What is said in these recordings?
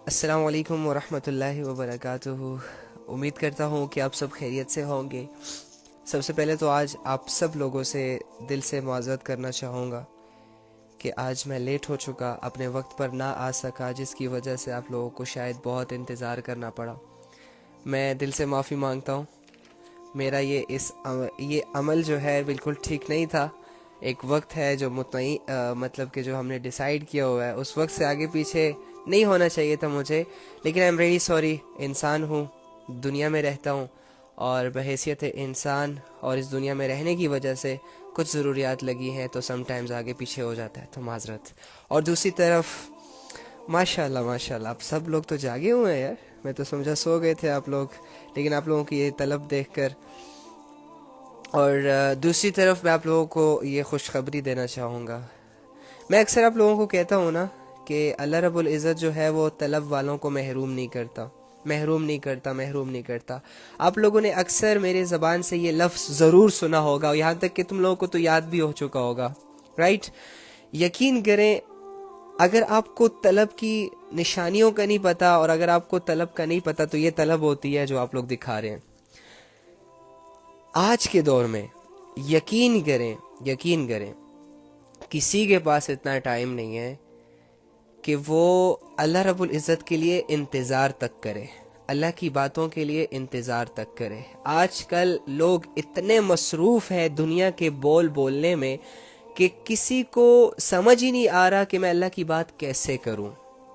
السلام علیکم ورحمۃ اللہ وبرکاتہ۔ امید کرتا ہوں کہ آپ سب خیریت سے ہوں گے۔ سب سے پہلے تو آج آپ سب لوگوں سے دل سے معذرت کرنا چاہوں گا کہ آج میں لیٹ ہو چکا، اپنے وقت پر نہ آ سکا، جس کی وجہ سے آپ لوگوں کو شاید بہت انتظار کرنا پڑا۔ میں دل سے معافی مانگتا ہوں۔ میرا یہ عمل جو ہے بالکل ٹھیک نہیں تھا۔ ایک وقت ہے جو مطلب کہ جو ہم نے ڈیسائیڈ کیا ہوا ہے، اس وقت سے آگے پیچھے نہیں ہونا چاہیے تھا مجھے، لیکن آئی ایم ریئلی سوری۔ انسان ہوں، دنیا میں رہتا ہوں، اور بحیثیت انسان اور اس دنیا میں رہنے کی وجہ سے کچھ ضروریات لگی ہیں تو سم ٹائمز آگے پیچھے ہو جاتا ہے، تو معذرت۔ اور دوسری طرف ماشاء اللہ آپ سب لوگ تو جاگے ہوئے ہیں یار، میں تو سمجھا سو گئے تھے آپ لوگ، لیکن آپ لوگوں کی یہ طلب دیکھ کر، اور دوسری طرف میں آپ لوگوں کو یہ خوشخبری دینا چاہوں گا۔ میں اکثر آپ لوگوں کو کہتا ہوں نا کہ اللہ رب العزت جو ہے وہ طلب والوں کو محروم نہیں کرتا۔ آپ لوگوں نے اکثر میرے زبان سے یہ لفظ ضرور سنا ہوگا، یہاں تک کہ تم لوگوں کو تو یاد بھی ہو چکا ہوگا، رائٹ؟ یقین کریں، اگر آپ کو طلب کی نشانیوں کا نہیں پتا، اور اگر آپ کو طلب کا نہیں پتا، تو یہ طلب ہوتی ہے جو آپ لوگ دکھا رہے ہیں آج کے دور میں۔ یقین کریں کسی کے پاس اتنا ٹائم نہیں ہے کہ وہ اللہ رب العزت کے لیے انتظار تک کرے، اللہ کی باتوں کے لیے انتظار تک کرے۔ آج کل لوگ اتنے مصروف ہیں دنیا کے بولنے میں کہ کسی کو سمجھ ہی نہیں آ رہا کہ میں اللہ کی بات کیسے کروں،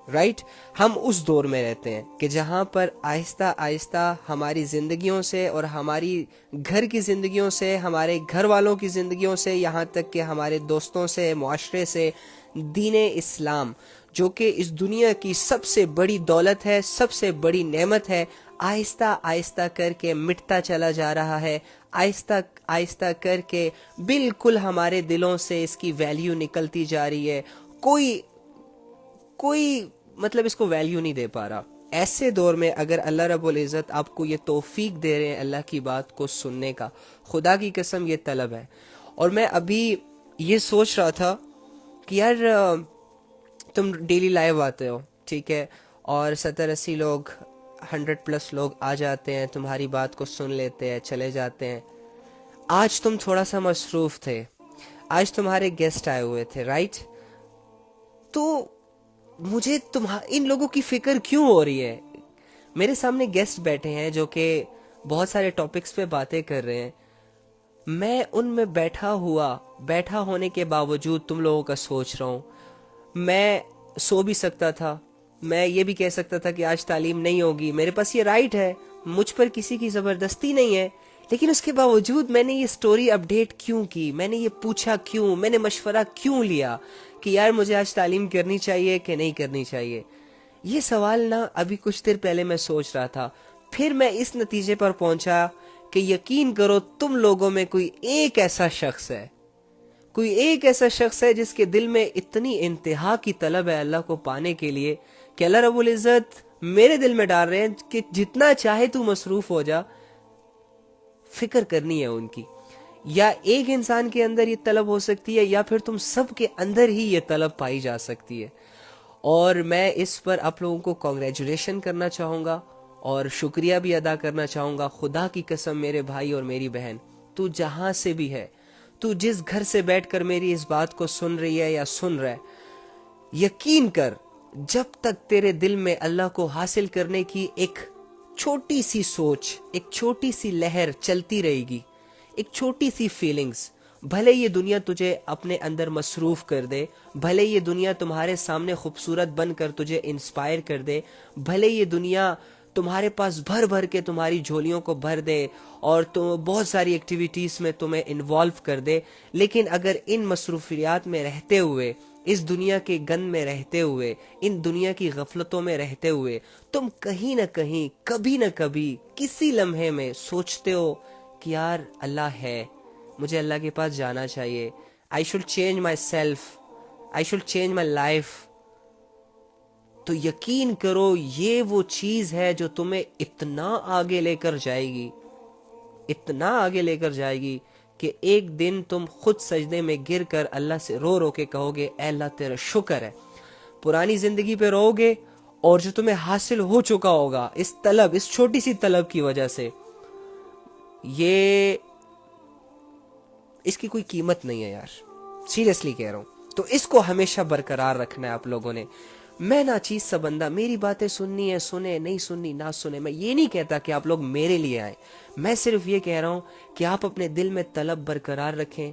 رائٹ؟ ہم اس دور میں رہتے ہیں کہ جہاں پر آہستہ آہستہ ہماری زندگیوں سے، اور ہماری گھر کی زندگیوں سے، ہمارے گھر والوں کی زندگیوں سے، یہاں تک کہ ہمارے دوستوں سے، معاشرے سے، دین اسلام جو کہ اس دنیا کی سب سے بڑی دولت ہے، سب سے بڑی نعمت ہے، آہستہ آہستہ کر کے مٹتا چلا جا رہا ہے۔ آہستہ آہستہ کر کے بالکل ہمارے دلوں سے اس کی ویلیو نکلتی جا رہی ہے۔ کوئی مطلب اس کو ویلیو نہیں دے پا رہا۔ ایسے دور میں اگر اللہ رب العزت آپ کو یہ توفیق دے رہے ہیں اللہ کی بات کو سننے کا، خدا کی قسم یہ طلب ہے۔ اور میں ابھی یہ سوچ رہا تھا کہ یار تم ڈیلی لائیو آتے ہو، ٹھیک ہے، اور 70-80 لوگ، 100+ لوگ آ جاتے ہیں، تمہاری بات کو سن لیتے ہیں، چلے جاتے ہیں۔ آج تم تھوڑا سا مصروف تھے، آج تمہارے گیسٹ آئے ہوئے تھے، رائٹ؟ تو مجھے ان لوگوں کی فکر کیوں ہو رہی ہے؟ میرے سامنے گیسٹ بیٹھے ہیں جو کہ بہت سارے ٹاپکس پہ باتیں کر رہے ہیں، میں ان میں بیٹھا ہونے کے باوجود تم لوگوں کا سوچ رہا ہوں۔ میں سو بھی سکتا تھا، میں یہ بھی کہہ سکتا تھا کہ آج تعلیم نہیں ہوگی، میرے پاس یہ رائٹ ہے، مجھ پر کسی کی زبردستی نہیں ہے، لیکن اس کے باوجود میں نے یہ سٹوری اپڈیٹ کیوں کی؟ میں نے یہ پوچھا کیوں؟ میں نے مشورہ کیوں لیا کہ یار مجھے آج تعلیم کرنی چاہیے کہ نہیں کرنی چاہیے؟ یہ سوال نا ابھی کچھ دیر پہلے میں سوچ رہا تھا، پھر میں اس نتیجے پر پہنچا کہ یقین کرو تم لوگوں میں کوئی ایک ایسا شخص ہے جس کے دل میں اتنی انتہا کی طلب ہے اللہ کو پانے کے لیے کہ اللہ رب العزت میرے دل میں ڈال رہے ہیں کہ جتنا چاہے تو مصروف ہو جا، فکر کرنی ہے ان کی۔ یا ایک انسان کے اندر یہ طلب ہو سکتی ہے، یا پھر تم سب کے اندر ہی یہ طلب پائی جا سکتی ہے۔ اور میں اس پر آپ لوگوں کو کانگریچولیشن کرنا چاہوں گا، اور شکریہ بھی ادا کرنا چاہوں گا۔ خدا کی قسم میرے بھائی اور میری بہن، تو جہاں سے بھی ہے، تو جس گھر سے بیٹھ کر میری اس بات کو سن رہی ہے یا سن رہا ہے، یقین کر جب تک تیرے دل میں اللہ کو حاصل کرنے کی ایک چھوٹی سی سوچ، ایک چھوٹی سی لہر چلتی رہے گی، ایک چھوٹی سی فیلنگز، بھلے یہ دنیا تجھے اپنے اندر مصروف کر دے، بھلے یہ دنیا تمہارے سامنے خوبصورت بن کر تجھے انسپائر کر دے، بھلے یہ دنیا تمہارے پاس بھر کے تمہاری جھولیوں کو بھر دے اور تو بہت ساری ایکٹیویٹیز میں تمہیں انوالو کر دے، لیکن اگر ان مصروفیات میں رہتے ہوئے، اس دنیا کے گند میں رہتے ہوئے، ان دنیا کی غفلتوں میں رہتے ہوئے، تم کہیں نہ کہیں، کبھی نہ کبھی، کسی لمحے میں سوچتے ہو کہ یار اللہ ہے، مجھے اللہ کے پاس جانا چاہیے، I should change my self, I should change my life, تو یقین کرو یہ وہ چیز ہے جو تمہیں اتنا آگے لے کر جائے گی کہ ایک دن تم خود سجدے میں گر کر اللہ سے رو کے کہو گے اے اللہ تیرا شکر ہے۔ پرانی زندگی پہ رو گے اور جو تمہیں حاصل ہو چکا ہوگا اس طلب، اس چھوٹی سی طلب کی وجہ سے، یہ اس کی کوئی قیمت نہیں ہے یار، سیریسلی کہہ رہا ہوں۔ تو اس کو ہمیشہ برقرار رکھنا ہے آپ لوگوں نے۔ میں ناچیز سا بندہ، میری باتیں سننی ہے سنے، نہیں سننی نہ سنے، میں یہ نہیں کہتا کہ آپ لوگ میرے لیے آئیں، میں صرف یہ کہہ رہا ہوں کہ آپ اپنے دل میں طلب برقرار رکھیں،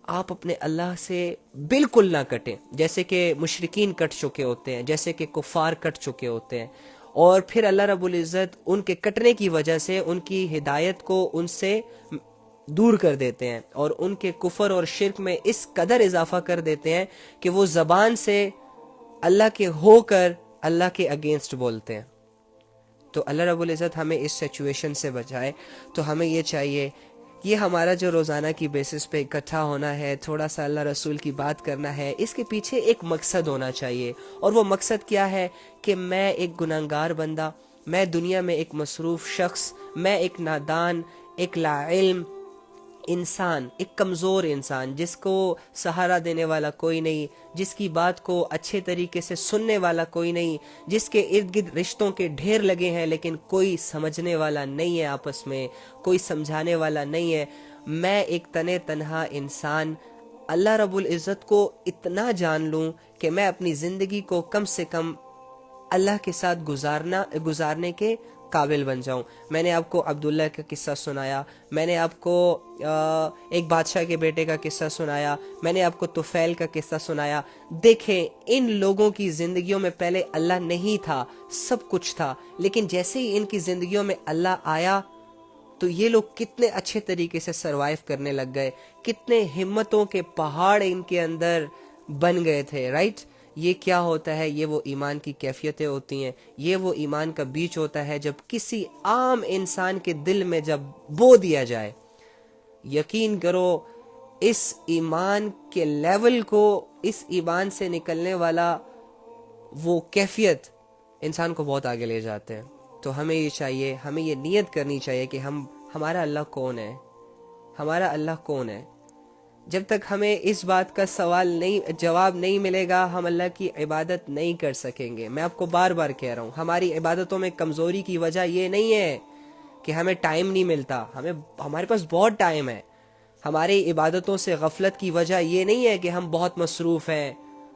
آپ اپنے اللہ سے بالکل نہ کٹیں، جیسے کہ مشرکین کٹ چکے ہوتے ہیں، جیسے کہ کفار کٹ چکے ہوتے ہیں، اور پھر اللہ رب العزت ان کے کٹنے کی وجہ سے ان کی ہدایت کو ان سے دور کر دیتے ہیں، اور ان کے کفر اور شرک میں اس قدر اضافہ کر دیتے ہیں کہ وہ زبان سے اللہ کے ہو کر اللہ کے اگینسٹ بولتے ہیں۔ تو اللہ رب العزت ہمیں اس سچویشن سے بچائے۔ تو ہمیں یہ چاہیے، یہ ہمارا جو روزانہ کی بیسس پہ اکٹھا ہونا ہے، تھوڑا سا اللہ رسول کی بات کرنا ہے، اس کے پیچھے ایک مقصد ہونا چاہیے، اور وہ مقصد کیا ہے کہ میں ایک گناہگار بندہ، میں دنیا میں ایک مصروف شخص، میں ایک نادان، ایک لا علم انسان، ایک کمزور انسان جس کو سہارا دینے والا کوئی نہیں، جس کی بات کو اچھے طریقے سے سننے والا کوئی نہیں، جس کے ارد گرد رشتوں کے ڈھیر لگے ہیں لیکن کوئی سمجھنے والا نہیں ہے، آپس میں کوئی سمجھانے والا نہیں ہے، میں ایک تنہا انسان اللہ رب العزت کو اتنا جان لوں کہ میں اپنی زندگی کو کم سے کم اللہ کے ساتھ گزارنے کے قابل بن جاؤں۔ میں نے آپ کو عبداللہ کا قصہ سنایا، میں نے آپ کو ایک بادشاہ کے بیٹے کا قصہ سنایا، میں نے آپ کو طفیل کا قصہ سنایا۔ دیکھیں ان لوگوں کی زندگیوں میں پہلے اللہ نہیں تھا، سب کچھ تھا، لیکن جیسے ہی ان کی زندگیوں میں اللہ آیا تو یہ لوگ کتنے اچھے طریقے سے سروائیو کرنے لگ گئے، کتنے ہمتوں کے پہاڑ ان کے اندر بن گئے تھے، رائٹ؟ یہ کیا ہوتا ہے؟ یہ وہ ایمان کی کیفیتیں ہوتی ہیں، یہ وہ ایمان کا بیج ہوتا ہے جب کسی عام انسان کے دل میں جب بو دیا جائے۔ یقین کرو اس ایمان کے لیول کو، اس ایمان سے نکلنے والا وہ کیفیت انسان کو بہت آگے لے جاتے ہیں۔ تو ہمیں یہ چاہیے، ہمیں یہ نیت کرنی چاہیے کہ ہمارا اللہ کون ہے، ہمارا اللہ کون ہے۔ جب تک ہمیں اس بات کا جواب نہیں ملے گا، ہم اللہ کی عبادت نہیں کر سکیں گے۔ میں آپ کو بار بار کہہ رہا ہوں، ہماری عبادتوں میں کمزوری کی وجہ یہ نہیں ہے کہ ہمیں ٹائم نہیں ملتا، ہمارے پاس بہت ٹائم ہے۔ ہماری عبادتوں سے غفلت کی وجہ یہ نہیں ہے کہ ہم بہت مصروف ہیں،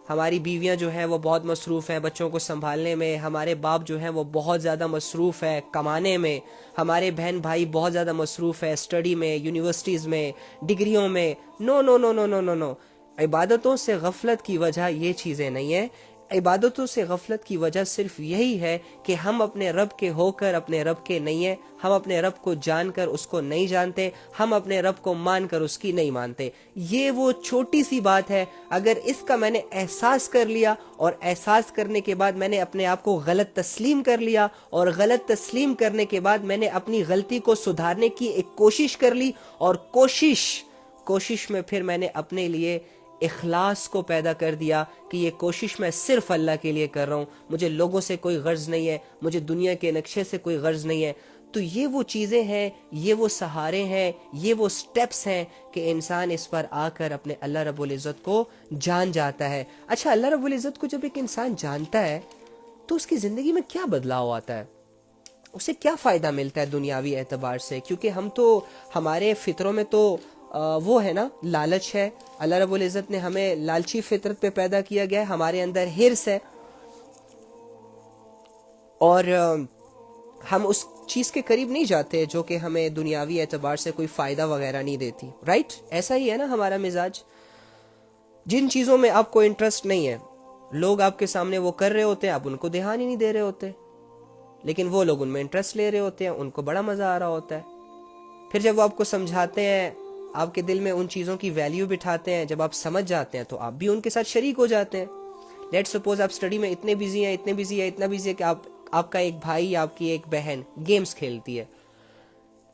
ہماری بیویاں جو ہیں وہ بہت مصروف ہیں بچوں کو سنبھالنے میں، ہمارے باپ جو ہیں وہ بہت زیادہ مصروف ہے کمانے میں، ہمارے بہن بھائی بہت زیادہ مصروف ہے اسٹڈی میں، یونیورسٹیز میں، ڈگریوں میں۔ نو نو نو نو نو نو نو، عبادتوں سے غفلت کی وجہ یہ چیزیں نہیں ہیں۔ عبادتوں سے غفلت کی وجہ صرف یہی ہے کہ ہم اپنے رب کے ہو کر اپنے رب کے نہیں ہیں، ہم اپنے رب کو جان کر اس کو نہیں جانتے، ہم اپنے رب کو مان کر اس کی نہیں مانتے۔ یہ وہ چھوٹی سی بات ہے، اگر اس کا میں نے احساس کر لیا، اور احساس کرنے کے بعد میں نے اپنے آپ کو غلط تسلیم کر لیا، اور غلط تسلیم کرنے کے بعد میں نے اپنی غلطی کو سدھارنے کی ایک کوشش کر لی، اور کوشش میں پھر میں نے اپنے لیے اخلاص کو پیدا کر دیا کہ یہ کوشش میں صرف اللہ کے لیے کر رہا ہوں، مجھے لوگوں سے کوئی غرض نہیں ہے، مجھے دنیا کے نقشے سے کوئی غرض نہیں ہے۔ تو یہ وہ چیزیں ہیں، یہ وہ سہارے ہیں، یہ وہ سٹیپس ہیں کہ انسان اس پر آ کر اپنے اللہ رب العزت کو جان جاتا ہے۔ اچھا، اللہ رب العزت کو جب ایک انسان جانتا ہے تو اس کی زندگی میں کیا بدلاؤ آتا ہے؟ اسے کیا فائدہ ملتا ہے دنیاوی اعتبار سے؟ کیونکہ ہم تو، ہمارے فطروں میں تو وہ ہے نا، لالچ ہے۔ اللہ رب العزت نے ہمیں لالچی فطرت پہ پیدا کیا گیا ہے، ہمارے اندر ہرس ہے، اور ہم اس چیز کے قریب نہیں جاتے جو کہ ہمیں دنیاوی اعتبار سے کوئی فائدہ وغیرہ نہیں دیتی، رائٹ؟ ایسا ہی ہے نا ہمارا مزاج۔ جن چیزوں میں آپ کو انٹرسٹ نہیں ہے، لوگ آپ کے سامنے وہ کر رہے ہوتے ہیں، آپ ان کو دھیان ہی نہیں دے رہے ہوتے، لیکن وہ لوگ ان میں انٹرسٹ لے رہے ہوتے ہیں، ان کو بڑا مزہ آ رہا ہوتا ہے۔ پھر جب وہ آپ کو سمجھاتے ہیں، آپ کے دل میں ان چیزوں کی ویلیو بٹھاتے ہیں، جب آپ سمجھ جاتے ہیں تو آپ بھی ان کے ساتھ شریک ہو جاتے ہیں۔ لیٹ سپوز آپ اسٹڈی میں اتنے بزی ہیں اتنا بزی ہے کہ آپ کا ایک بھائی یا آپ کی ایک بہن گیمز کھیلتی ہے،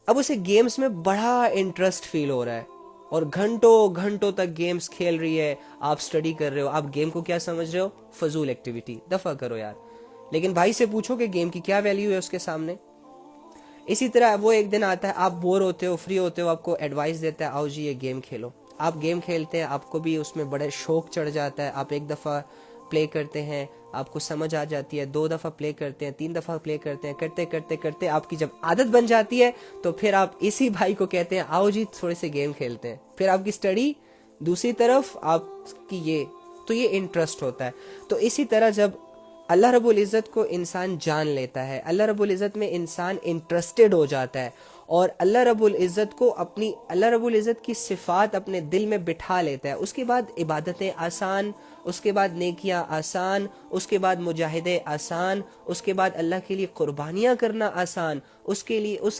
اب اسے گیمز میں بڑا انٹرسٹ فیل ہو رہا ہے، اور گھنٹوں تک گیمز کھیل رہی ہے، آپ اسٹڈی کر رہے ہو، آپ گیم کو کیا سمجھ رہے ہو؟ فضول ایکٹیویٹی، دفع کرو یار۔ لیکن بھائی سے پوچھو کہ گیم کی کیا ویلیو ہے اس کے سامنے۔ اسی طرح وہ ایک دن آتا ہے، آپ بور ہوتے ہو، فری ہوتے ہو، آپ کو ایڈوائس دیتا ہے، آؤ جی یہ گیم کھیلو۔ آپ گیم کھیلتے ہیں، آپ کو بھی اس میں بڑے شوق چڑھ جاتا ہے، آپ ایک دفعہ پلے کرتے ہیں, آپ کو سمجھ آ جاتی ہے, 2 دفعہ پلے کرتے ہیں, 3 دفعہ پلے کرتے ہیں, کرتے کرتے کرتے آپ کی جب عادت بن جاتی ہے تو پھر آپ اسی بھائی کو کہتے ہیں آؤ جی تھوڑے سے گیم کھیلتے ہیں. پھر آپ کی سٹڈی دوسری طرف, آپ کی یہ انٹرسٹ ہوتا ہے. تو اسی طرح جب اللہ رب العزت کو انسان جان لیتا ہے, اللہ رب العزت میں انسان انٹرسٹڈ ہو جاتا ہے, اور اللہ رب العزت کی صفات اپنے دل میں بٹھا لیتا ہے, اس کے بعد عبادتیں آسان, اس کے بعد نیکیاں آسان, اس کے بعد مجاہدے آسان, اس کے بعد اللہ کے لیے قربانیاں کرنا آسان, اس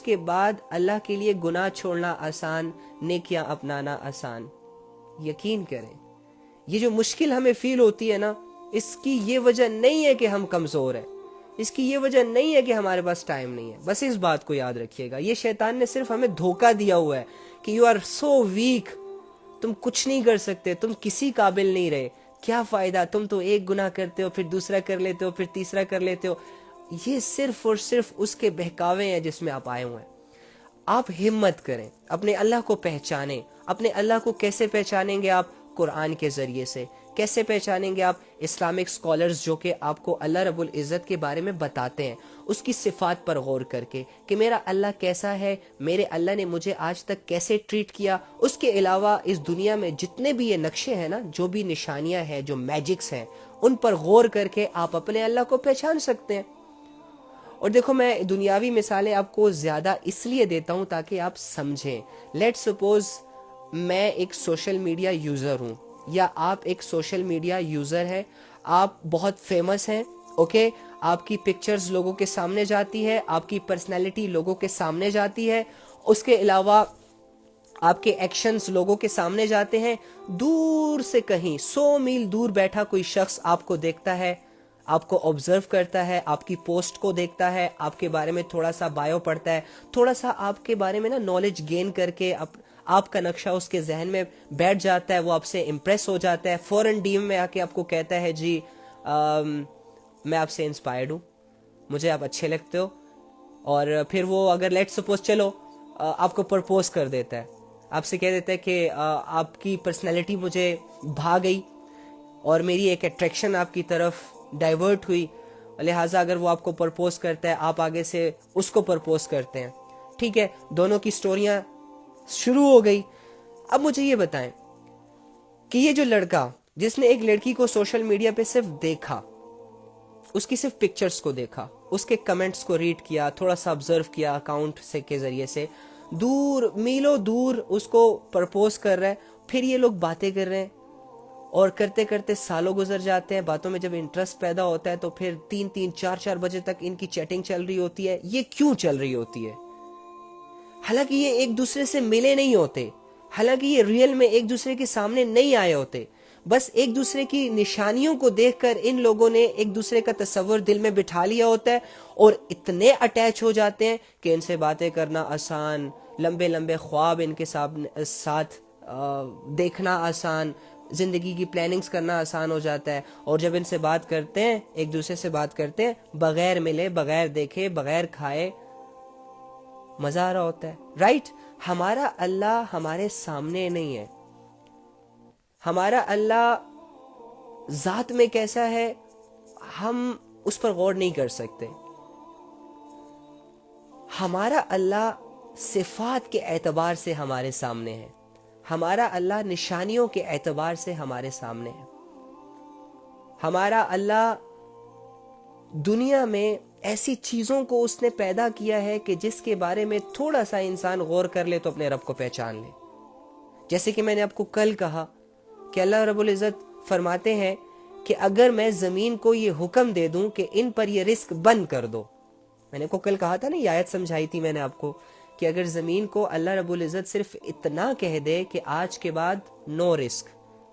کے بعد اللہ کے لیے گناہ چھوڑنا آسان, نیکیاں اپنانا آسان. یقین کریں یہ جو مشکل ہمیں فیل ہوتی ہے نا, اس کی یہ وجہ نہیں ہے کہ ہم کمزور ہیں, اس کی یہ وجہ نہیں ہے کہ ہمارے پاس ٹائم نہیں ہے. بس اس بات کو یاد رکھیے گا, یہ شیطان نے صرف ہمیں دھوکہ دیا ہوا ہے کہ یو آر سو ویک, تم کچھ نہیں کر سکتے, تم کسی قابل نہیں رہے, کیا فائدہ, تم تو ایک گناہ کرتے ہو پھر دوسرا کر لیتے ہو پھر تیسرا کر لیتے ہو. یہ صرف اور صرف اس کے بہکاوے ہیں جس میں آپ آئے ہوئے ہیں. آپ ہمت کریں, اپنے اللہ کو پہچانیں. اپنے اللہ کو کیسے پہچانیں گے آپ؟ قرآن کے ذریعے سے. کیسے پہچانیں گے آپ؟ اسلامک سکولرز جو کہ آپ کو اللہ رب العزت کے بارے میں بتاتے ہیں, اس کی صفات پر غور کر کے کہ میرا اللہ کیسا ہے, میرے اللہ نے مجھے آج تک کیسے ٹریٹ کیا. اس کے علاوہ اس دنیا میں جتنے بھی یہ نقشے ہیں نا, جو بھی نشانیاں ہیں, جو میجکس ہیں, ان پر غور کر کے آپ اپنے اللہ کو پہچان سکتے ہیں. اور دیکھو میں دنیاوی مثالیں آپ کو زیادہ اس لیے دیتا ہوں تاکہ آپ سمجھیں. لیٹ سپوز میں ایک سوشل میڈیا یوزر ہوں, یا آپ ایک سوشل میڈیا یوزر ہے, آپ بہت فیمس ہیں, اوکے, آپ کی پکچرز لوگوں کے سامنے جاتی ہے, آپ کی پرسنالٹی لوگوں کے سامنے جاتی ہے, اس کے علاوہ آپ کے ایکشنز لوگوں کے سامنے جاتے ہیں. دور سے کہیں 100 میل دور بیٹھا کوئی شخص آپ کو دیکھتا ہے, آپ کو آبزرو کرتا ہے, آپ کی پوسٹ کو دیکھتا ہے, آپ کے بارے میں تھوڑا سا بایو پڑھتا ہے, تھوڑا سا آپ کے بارے میں نا نالج گین کر کے آپ کا نقشہ اس کے ذہن میں بیٹھ جاتا ہے, وہ آپ سے امپریس ہو جاتا ہے, فوراً ڈیم میں آ کے آپ کو کہتا ہے جی میں آپ سے انسپائرڈ ہوں, مجھے آپ اچھے لگتے ہو. اور پھر وہ اگر لیٹ سپوز چلو آپ کو پرپوز کر دیتا ہے, آپ سے کہہ دیتا ہے کہ آپ کی پرسنالٹی مجھے بھا گئی اور میری ایک اٹریکشن آپ کی طرف ڈائیورٹ ہوئی, لہٰذا اگر وہ آپ کو پرپوز کرتا ہے, آپ آگے سے اس کو پرپوز کرتے ہیں. ٹھیک ہے, دونوں کی سٹوریاں شروع ہو گئی. اب مجھے یہ بتائیں کہ یہ جو لڑکا جس نے ایک لڑکی کو سوشل میڈیا پہ صرف دیکھا, اس کی صرف پکچرز کو دیکھا, اس کے کمنٹس کو ریڈ کیا, تھوڑا سا آبزرو کیا اکاؤنٹ سے کے ذریعے سے, دور میلوں دور اس کو پرپوز کر رہا ہے, پھر یہ لوگ باتیں کر رہے ہیں, اور کرتے کرتے سالوں گزر جاتے ہیں. باتوں میں جب انٹرسٹ پیدا ہوتا ہے تو پھر 3-3 4-4 بجے تک ان کی چیٹنگ چل رہی ہوتی ہے. یہ کیوں چل رہی ہوتی ہے؟ حالانکہ یہ ایک دوسرے سے ملے نہیں ہوتے, حالانکہ یہ ریئل میں ایک دوسرے کے سامنے نہیں آئے ہوتے, بس ایک دوسرے کی نشانیوں کو دیکھ کر ان لوگوں نے ایک دوسرے کا تصور دل میں بٹھا لیا ہوتا ہے, اور اتنے اٹیچ ہو جاتے ہیں کہ ان سے باتیں کرنا آسان, لمبے لمبے خواب ان کے ساتھ دیکھنا آسان, زندگی کی پلاننگز کرنا آسان ہو جاتا ہے. اور جب ان سے بات کرتے ہیں, ایک دوسرے سے بات کرتے ہیں, بغیر ملے, بغیر دیکھے, بغیر کھائے, مزہ آ رہا ہوتا ہے, رائٹ. ہمارا اللہ ہمارے سامنے نہیں ہے, ہمارا اللہ ذات میں کیسا ہے ہم اس پر غور نہیں کر سکتے. ہمارا اللہ صفات کے اعتبار سے ہمارے سامنے ہے, ہمارا اللہ نشانیوں کے اعتبار سے ہمارے سامنے ہے. ہمارا اللہ دنیا میں ایسی چیزوں کو اس نے پیدا کیا ہے کہ جس کے بارے میں تھوڑا سا انسان غور کر لے تو اپنے رب کو پہچان لے. جیسے کہ میں نے آپ کو کل کہا کہ اللہ رب العزت فرماتے ہیں کہ اگر میں زمین کو یہ حکم دے دوں کہ ان پر یہ رزق بند کر دو, میں نے کو کل کہا تھا نا, یہ آیت سمجھائی تھی میں نے آپ کو, کہ اگر زمین کو اللہ رب العزت صرف اتنا کہہ دے کہ آج کے بعد نو رزق,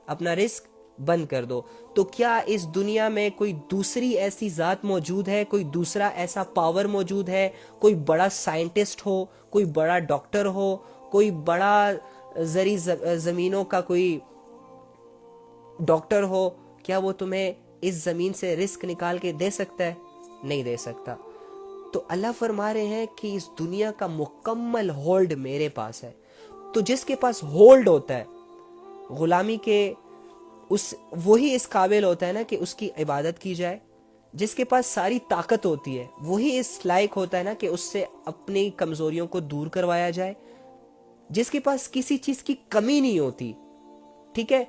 اپنا رزق بند کر دو, تو کیا اس دنیا میں کوئی دوسری ایسی ذات موجود ہے, کوئی دوسرا ایسا پاور موجود ہے, کوئی بڑا سائنٹسٹ ہو, کوئی بڑا ڈاکٹر ہو, کوئی بڑا زرعی زمینوں کا کوئی ڈاکٹر ہو, کیا وہ تمہیں اس زمین سے رزق نکال کے دے سکتا ہے؟ نہیں دے سکتا. تو اللہ فرما رہے ہیں کہ اس دنیا کا مکمل ہولڈ میرے پاس ہے. تو جس کے پاس ہولڈ ہوتا ہے, غلامی کے وہی اس قابل ہوتا ہے نا کہ اس کی عبادت کی جائے. جس کے پاس ساری طاقت ہوتی ہے وہی اس لائق ہوتا ہے نا کہ اس سے اپنی کمزوریوں کو دور کروایا جائے. جس کے پاس کسی چیز کی کمی نہیں ہوتی, ٹھیک ہے,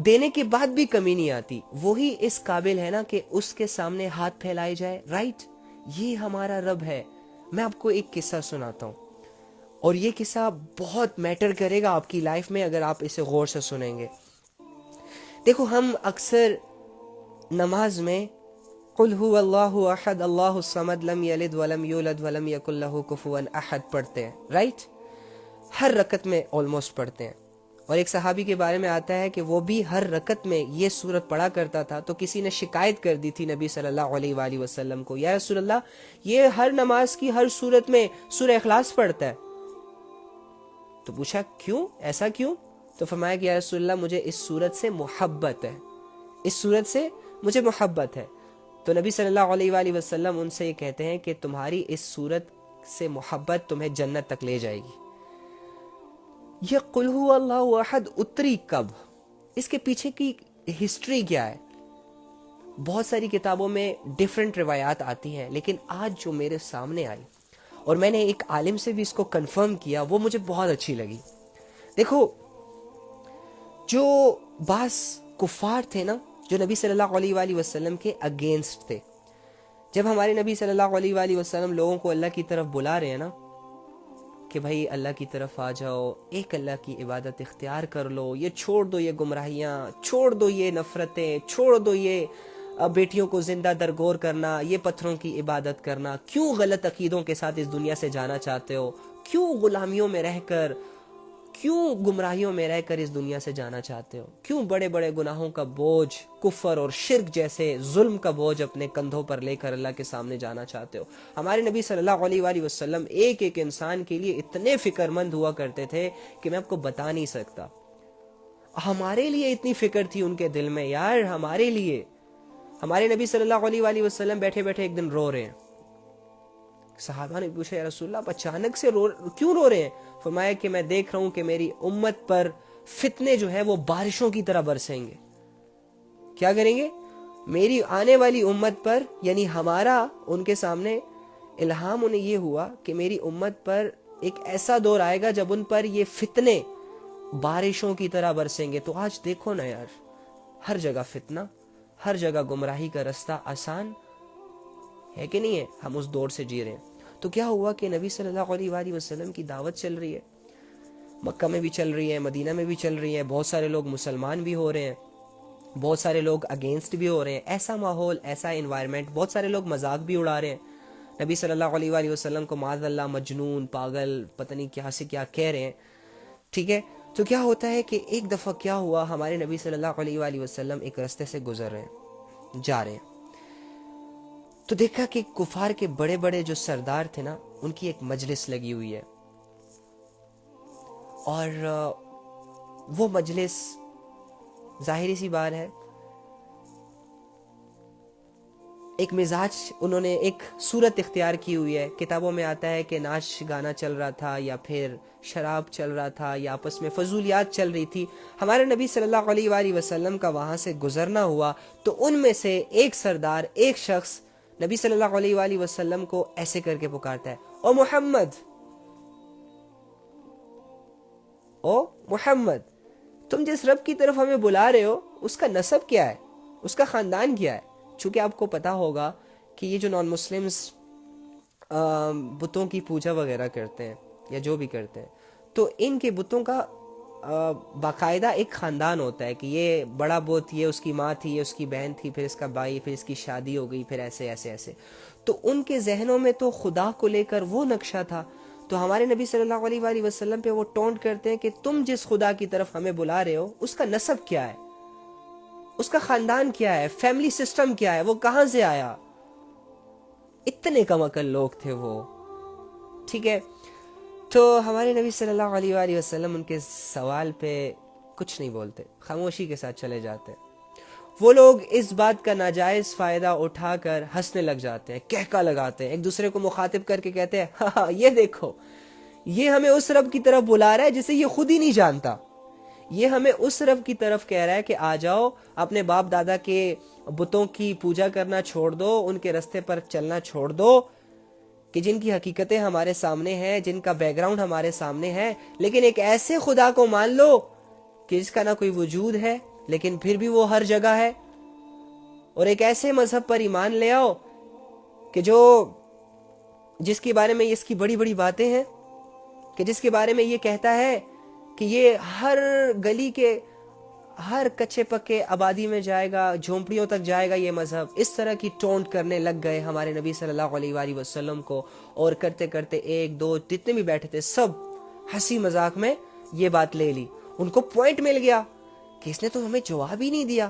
دینے کے بعد بھی کمی نہیں آتی, وہی اس قابل ہے نا کہ اس کے سامنے ہاتھ پھیلائے جائے. رائٹ, یہ ہمارا رب ہے. میں آپ کو ایک قصہ سناتا ہوں, اور یہ قصہ بہت میٹر کرے گا آپ کی لائف میں اگر آپ اسے غور سے سنیں گے. دیکھو, ہم اکثر نماز میں قل هو اللہ احد اللہ الصمد لم یلد ولم یولد ولم یکن لہ کفوا احد پڑھتے ہیں. رائٹ, ہر رکعت میں آلموسٹ پڑھتے ہیں. اور ایک صحابی کے بارے میں آتا ہے کہ وہ بھی ہر رکعت میں یہ سورت پڑھا کرتا تھا. تو کسی نے شکایت کر دی تھی نبی صلی اللہ علیہ وآلہ وسلم کو, یا رسول اللہ یہ ہر نماز کی ہر سورت میں سورہ اخلاص پڑھتا ہے. تو پوچھا کیوں, ایسا کیوں؟ تو فرمایا کہ یا رسول اللہ مجھے اس سورت سے محبت ہے, اس سورت سے مجھے محبت ہے. تو نبی صلی اللہ علیہ وآلہ وسلم ان سے یہ کہتے ہیں کہ تمہاری اس سورت سے محبت تمہیں جنت تک لے جائے گی. یہ قل هو اللہ احد اتری کب؟ اس کے پیچھے کی ہسٹری کیا ہے؟ بہت ساری کتابوں میں ڈیفرنٹ روایات آتی ہیں, لیکن آج جو میرے سامنے آئی اور میں نے ایک عالم سے بھی اس کو کنفرم کیا, وہ مجھے بہت اچھی لگی. دیکھو, جو بعض کفار تھے نا جو نبی صلی اللہ علیہ وآلہ وسلم کے اگینسٹ تھے, جب ہمارے نبی صلی اللہ علیہ وآلہ وسلم لوگوں کو اللہ کی طرف بلا رہے ہیں نا کہ بھائی اللہ کی طرف آ جاؤ, ایک اللہ کی عبادت اختیار کر لو, یہ چھوڑ دو یہ گمراہیاں, چھوڑ دو یہ نفرتیں, چھوڑ دو یہ بیٹیوں کو زندہ درگور کرنا, یہ پتھروں کی عبادت کرنا, کیوں غلط عقیدوں کے ساتھ اس دنیا سے جانا چاہتے ہو, کیوں غلامیوں میں رہ کر, کیوں گمراہیوں میں رہ کر اس دنیا سے جانا چاہتے ہو, کیوں بڑے بڑے گناہوں کا بوجھ, کفر اور شرک جیسے ظلم کا بوجھ اپنے کندھوں پر لے کر اللہ کے سامنے جانا چاہتے ہو. ہمارے نبی صلی اللہ علیہ وآلہ وسلم ایک ایک انسان کے لیے اتنے فکر مند ہوا کرتے تھے کہ میں آپ کو بتا نہیں سکتا. ہمارے لیے اتنی فکر تھی ان کے دل میں یار, ہمارے لیے. ہمارے نبی صلی اللہ علیہ وآلہ وسلم بیٹھے بیٹھے ایک دن رو رہے ہیں. صحابہ نے پوچھا یا رسول اللہ آپ اچانک سے کیوں رو رہے ہیں؟ فرمایا کہ میں دیکھ رہا ہوں کہ میری امت پر فتنے جو ہے وہ بارشوں کی طرح برسیں گے. کیا کریں گے؟ میری آنے والی امت پر, یعنی ہمارا ان کے سامنے الہام انہیں یہ ہوا کہ میری امت پر ایک ایسا دور آئے گا جب ان پر یہ فتنے بارشوں کی طرح برسیں گے. تو آج دیکھو نا یار, ہر جگہ فتنہ, ہر جگہ گمراہی کا رستہ آسان ہے کہ نہیں ہے؟ ہم اس دور سے جی رہے ہیں. تو کیا ہوا کہ نبی صلی اللہ علیہ وآلہ وسلم کی دعوت چل رہی ہے, مکہ میں بھی چل رہی ہے, مدینہ میں بھی چل رہی ہے, بہت سارے لوگ مسلمان بھی ہو رہے ہیں, بہت سارے لوگ اگینسٹ بھی ہو رہے ہیں. ایسا ماحول, ایسا انوائرمنٹ, بہت سارے لوگ مذاق بھی اڑا رہے ہیں. نبی صلی اللہ علیہ وآلہ وسلم کو معاذ اللہ مجنون, پاگل, پتہ نہیں کیا سے کیا کہہ رہے ہیں. ٹھیک ہے, تو کیا ہوتا ہے کہ ایک دفعہ کیا ہوا, ہمارے نبی صلی اللہ علیہ وآلہ وسلم ایک راستے سے گزر رہے ہیں, جا رہے ہیں, تو دیکھا کہ کفار کے بڑے بڑے جو سردار تھے نا ان کی ایک مجلس لگی ہوئی ہے, اور وہ مجلس ظاہری سی بات ہے ایک مزاج, انہوں نے ایک صورت اختیار کی ہوئی ہے. کتابوں میں آتا ہے کہ ناچ گانا چل رہا تھا, یا پھر شراب چل رہا تھا, یا آپس میں فضولیات چل رہی تھی. ہمارے نبی صلی اللہ علیہ وآلہ وسلم کا وہاں سے گزرنا ہوا, تو ان میں سے ایک سردار, ایک شخص نبی صلی اللہ علیہ وآلہ وسلم کو ایسے کر کے پکارتا ہے, او محمد, او محمد, تم جس رب کی طرف ہمیں بلا رہے ہو اس کا نسب کیا ہے, اس کا خاندان کیا ہے؟ چونکہ آپ کو پتا ہوگا کہ یہ جو نان مسلمز بتوں کی پوجا وغیرہ کرتے ہیں یا جو بھی کرتے ہیں, تو ان کے بتوں کا باقاعدہ ایک خاندان ہوتا ہے کہ یہ بڑا بت, یہ اس کی ماں تھی, یہ اس کی بہن تھی, پھر اس کا بھائی, پھر اس کی شادی ہو گئی, پھر ایسے ایسے ایسے. تو ان کے ذہنوں میں تو خدا کو لے کر وہ نقشہ تھا. تو ہمارے نبی صلی اللہ علیہ وآلہ وسلم پہ وہ ٹونٹ کرتے ہیں کہ تم جس خدا کی طرف ہمیں بلا رہے ہو اس کا نسب کیا ہے, اس کا خاندان کیا ہے, فیملی سسٹم کیا ہے, وہ کہاں سے آیا. اتنے کم عقل لوگ تھے وہ. ٹھیک ہے, تو ہمارے نبی صلی اللہ علیہ وآلہ وسلم ان کے سوال پہ کچھ نہیں بولتے, خاموشی کے ساتھ چلے جاتے ہیں. وہ لوگ اس بات کا ناجائز فائدہ اٹھا کر ہنسنے لگ جاتے ہیں, کہکا لگاتے ہیں, ایک دوسرے کو مخاطب کر کے کہتے ہیں ہاں یہ دیکھو, یہ ہمیں اس رب کی طرف بلا رہا ہے جسے یہ خود ہی نہیں جانتا, یہ ہمیں اس رب کی طرف کہہ رہا ہے کہ آ جاؤ، اپنے باپ دادا کے بتوں کی پوجا کرنا چھوڑ دو، ان کے رستے پر چلنا چھوڑ دو، کہ جن کی حقیقتیں ہمارے سامنے ہیں، جن کا بیک گراؤنڈ ہمارے سامنے ہے، لیکن ایک ایسے خدا کو مان لو کہ جس کا نہ کوئی وجود ہے لیکن پھر بھی وہ ہر جگہ ہے، اور ایک ایسے مذہب پر ایمان لے آؤ کہ جس کے بارے میں اس کی بڑی بڑی باتیں ہیں، کہ جس کے بارے میں یہ کہتا ہے کہ یہ ہر گلی کے ہر کچے پکے آبادی میں جائے گا، جھونپڑیوں تک جائے گا یہ مذہب۔ اس طرح کی ٹونٹ کرنے لگ گئے ہمارے نبی صلی اللہ علیہ وآلہ وسلم کو، اور کرتے کرتے ایک دو جتنے بھی بیٹھے تھے سب ہنسی مذاق میں یہ بات لے لی۔ ان کو پوائنٹ مل گیا کہ اس نے تو ہمیں جواب ہی نہیں دیا،